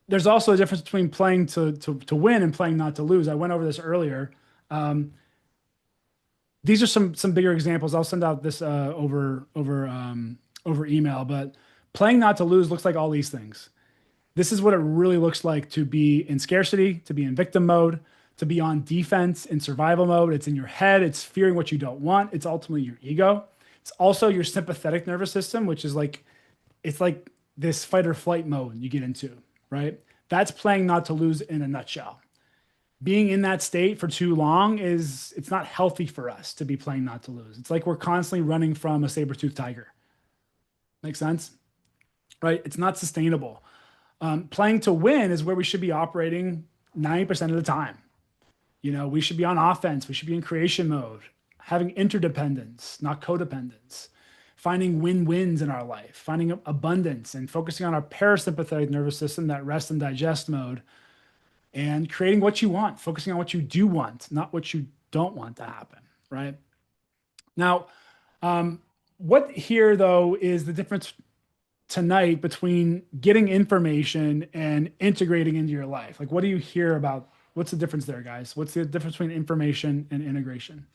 there's also a difference between playing to win and playing not to lose. I went over this earlier. These are some bigger examples. I'll send out this over email, but playing not to lose looks like all these things. This is what it really looks like to be in scarcity, to be in victim mode, to be on defense in survival mode. It's in your head. It's fearing what you don't want. It's ultimately your ego. It's also your sympathetic nervous system, which is like, it's like this fight or flight mode you get into, right? That's playing not to lose in a nutshell. Being in that state for too long it's not healthy for us to be playing not to lose. It's like we're constantly running from a saber-toothed tiger. Make sense? Right? It's not sustainable. Playing to win is where we should be operating 90% of the time. You know, we should be on offense. We should be in creation mode, having interdependence, not codependence, finding win-wins in our life, finding abundance and focusing on our parasympathetic nervous system, that rest and digest mode, and creating what you want, focusing on what you do want, not what you don't want to happen, right? Now, what here, though, is the difference tonight between getting information and integrating into your life? Like, what do you hear about? What's the difference there, guys? What's the difference between information and integration?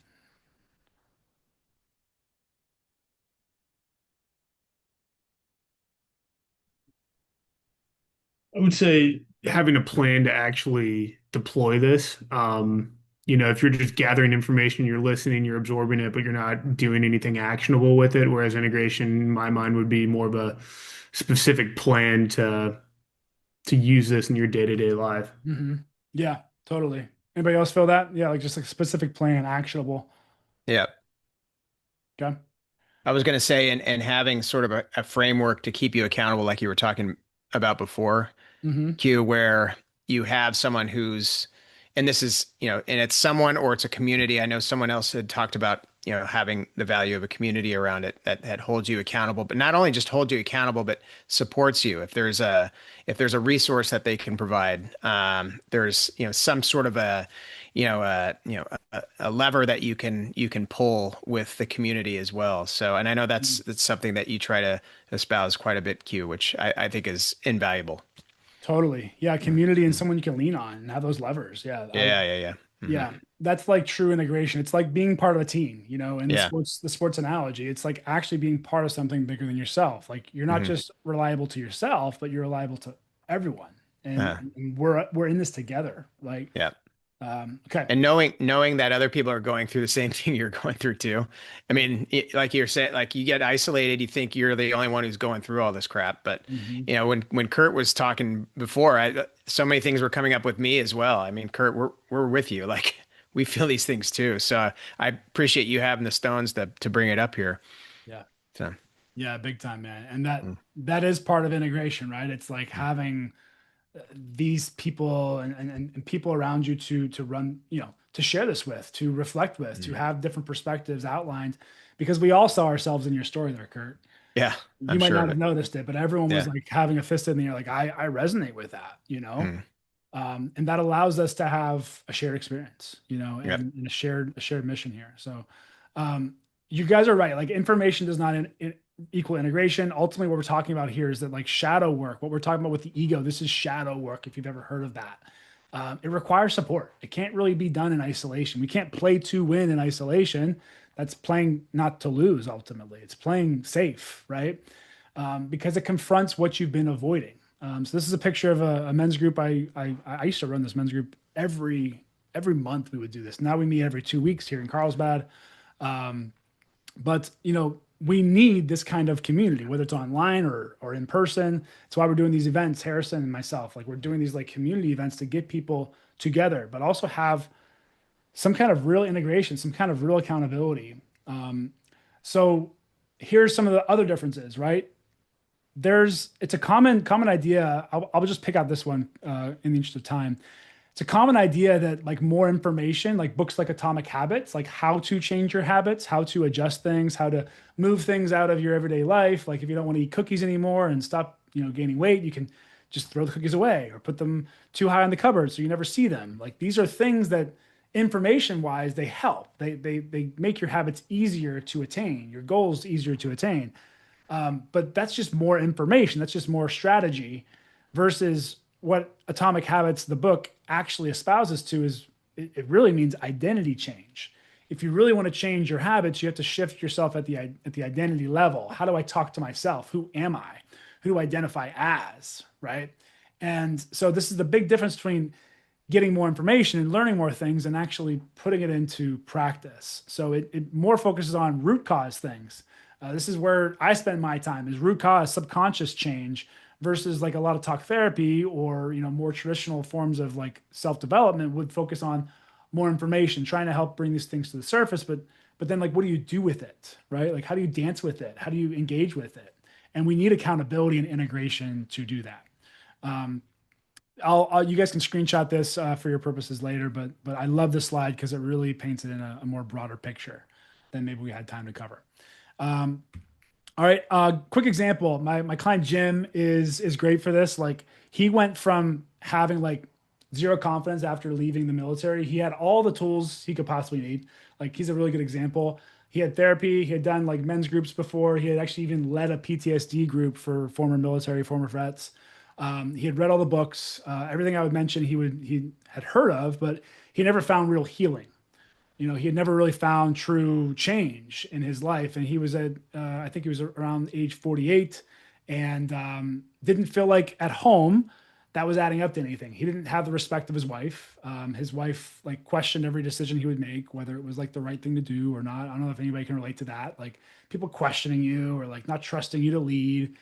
I would say having a plan to actually deploy this. If you're just gathering information, you're listening, you're absorbing it, but you're not doing anything actionable with it. Whereas integration, in my mind, would be more of a specific plan to use this in your day-to-day life. Mm-hmm. Yeah, totally. Anybody else feel that? Yeah, like just a specific plan, actionable. Yeah. Okay. I was going to say, and having sort of a framework to keep you accountable, like you were talking about before, Mm-hmm. Q, where you have someone who's, and this is, and it's someone or it's a community. I know someone else had talked about, having the value of a community around it that holds you accountable, but not only just holds you accountable, but supports you. If there's a resource that they can provide, there's, some sort of a lever that you can pull with the community as well. So, and I know that's something that you try to espouse quite a bit, Q, which I think is invaluable. Totally. Yeah, community and someone you can lean on and have those levers. Yeah. Yeah. Yeah. That's like true integration. It's like being part of a team, in Yeah. the sports analogy. It's like actually being part of something bigger than yourself. Like you're not just reliable to yourself, but you're reliable to everyone. And we're in this together. Like, Yeah. okay. And knowing that other people are going through the same thing you're going through too. I mean, like you're saying, like you get isolated, you think you're the only one who's going through all this crap. But when Kurt was talking before, so many things were coming up with me as well. I mean, Kurt, we're with you. Like we feel these things too. So I appreciate you having the stones to bring it up here. Yeah. So Yeah, big time, man. And that is part of integration, right? It's like having these people and people around you to run, to share this with, to reflect with, to have different perspectives outlined, because we all saw ourselves in your story there, Kurt. yeah, You I'm might sure not of have it. noticed it, but everyone was Yeah. like having a fist in the air, like I resonate with that, and that allows us to have a shared experience, Yep. and a shared mission here. So You guys are right. Like information does not equal integration. Ultimately, what we're talking about here is that like shadow work, what we're talking about with the ego, this is shadow work. If you've ever heard of that, it requires support. It can't really be done in isolation. We can't play to win in isolation. That's playing not to lose. Ultimately, it's playing safe, right? Because it confronts what you've been avoiding. So this is a picture of a men's group. I used to run this men's group every month. We would do this. Now we meet every 2 weeks here in Carlsbad. But we need this kind of community, whether it's online or in person. That's why we're doing these events, Harrison and myself. Like we're doing these like community events to get people together, but also have some kind of real integration, some kind of real accountability. So here's some of the other differences, right? It's a common idea. I'll just pick out this one in the interest of time. It's a common idea that like more information, like books like Atomic Habits, like how to change your habits, how to adjust things, how to move things out of your everyday life. Like if you don't want to eat cookies anymore and stop, gaining weight, you can just throw the cookies away or put them too high on the cupboard so you never see them. Like these are things that information wise, they help. They make your habits easier to attain, your goals easier to attain. But that's just more information. That's just more strategy versus what Atomic Habits, the book, actually espouses to is it really means identity change. If you really want to change your habits, you have to shift yourself at the identity level. How do I talk to myself? Who am I? Who do I identify as? Right. And so this is the big difference between getting more information and learning more things and actually putting it into practice. So it more focuses on root cause things. This is where I spend my time is root cause, subconscious change versus like a lot of talk therapy or, more traditional forms of like self-development would focus on more information, trying to help bring these things to the surface. But then like, what do you do with it? Right? Like, how do you dance with it? How do you engage with it? And we need accountability and integration to do that. You guys can screenshot this for your purposes later, but I love this slide because it really paints it in a more broader picture than maybe we had time to cover. All right. Quick example. My client Jim is great for this. Like he went from having like zero confidence after leaving the military. He had all the tools he could possibly need. Like he's a really good example. He had therapy. He had done like men's groups before. He had actually even led a PTSD group for former military, former vets. He had read all the books, everything I would mention he had heard of, but he never found real healing. He had never really found true change in his life. And he was I think he was around age 48 and didn't feel like at home that was adding up to anything. He didn't have the respect of his wife. His wife like questioned every decision he would make, whether it was like the right thing to do or not. I don't know if anybody can relate to that. Like people questioning you or like not trusting you to lead.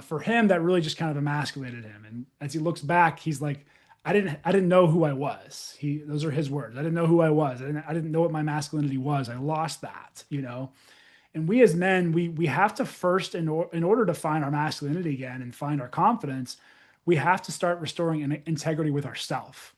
For him, that really just kind of emasculated him. And as he looks back, he's like, I didn't know who I was. Those are his words. I didn't know who I was. I didn't know what my masculinity was. I lost that, And we as men, we have to first, in order to find our masculinity again and find our confidence, we have to start restoring an integrity with ourself.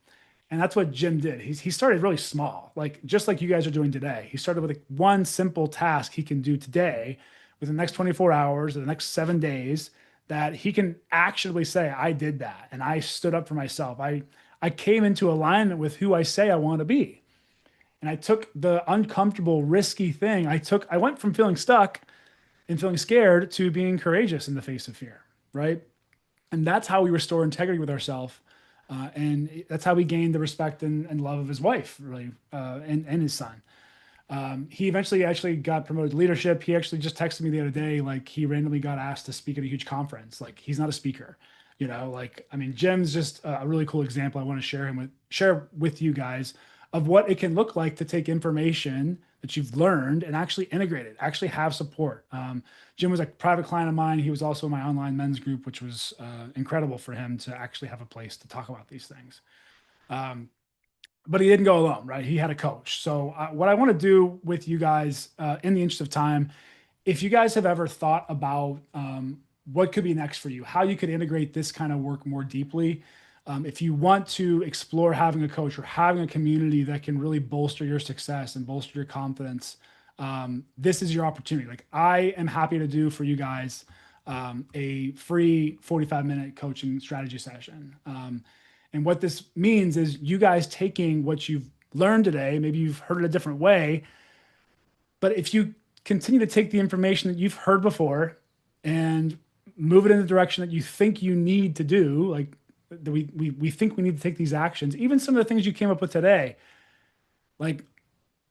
And that's what Jim did. He started really small, like just like you guys are doing today. He started with one simple task he can do today within the next 24 hours or the next 7 days that he can actually say, I did that. And I stood up for myself. I came into alignment with who I say I want to be. And I took the uncomfortable, risky thing. I went from feeling stuck and feeling scared to being courageous in the face of fear. Right. And that's how we restore integrity with ourselves. And that's how we gained the respect and love of his wife, really, and his son. He eventually actually got promoted to leadership. He actually just texted me the other day, like he randomly got asked to speak at a huge conference. Like he's not a speaker, Jim's just a really cool example. I want to share with you guys of what it can look like to take information that you've learned and actually integrate it, actually have support. Jim was a private client of mine. He was also in my online men's group, which was incredible for him to actually have a place to talk about these things. But he didn't go alone, right? He had a coach. So what I want to do with you guys in the interest of time, if you guys have ever thought about what could be next for you, how you could integrate this kind of work more deeply, if you want to explore having a coach or having a community that can really bolster your success and bolster your confidence, this is your opportunity. Like I am happy to do for you guys a free 45-minute coaching strategy session. And what this means is you guys taking what you've learned today, maybe you've heard it a different way, But if you continue to take the information that you've heard before and move it in the direction that you think you need to do, like we think we need to take these actions, even some of the things you came up with today, like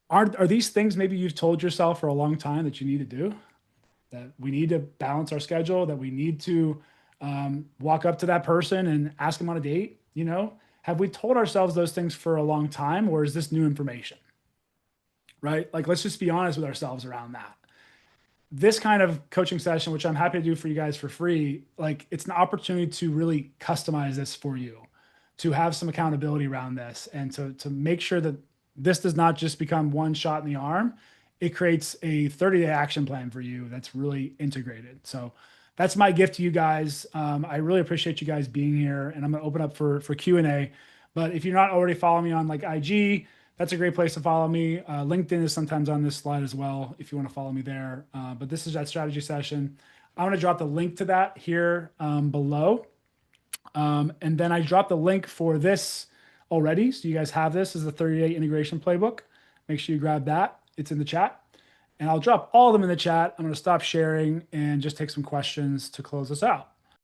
are these things maybe you've told yourself for a long time that you need to do? That we need to balance our schedule, that we need to walk up to that person and ask them on a date, you know? Have we told ourselves those things for a long time, or is this new information? Right? Like, let's just be honest with ourselves around that. This kind of coaching session, which I'm happy to do for you guys for free, like it's an opportunity to really customize this for you, to have some accountability around this, and to make sure that this does not just become one shot in the arm. It creates a 30-day action plan for you that's really integrated. So that's my gift to you guys. I really appreciate you guys being here, and I'm gonna open up for Q&A. But if you're not already following me on like IG, that's a great place to follow me. LinkedIn is sometimes on this slide as well if you want to follow me there. But this is that strategy session. I'm going to drop the link to that here below. And then I dropped the link for this already. So you guys have this as the 30-day integration playbook. Make sure you grab that. It's in the chat. And I'll drop all of them in the chat. I'm going to stop sharing and just take some questions to close this out.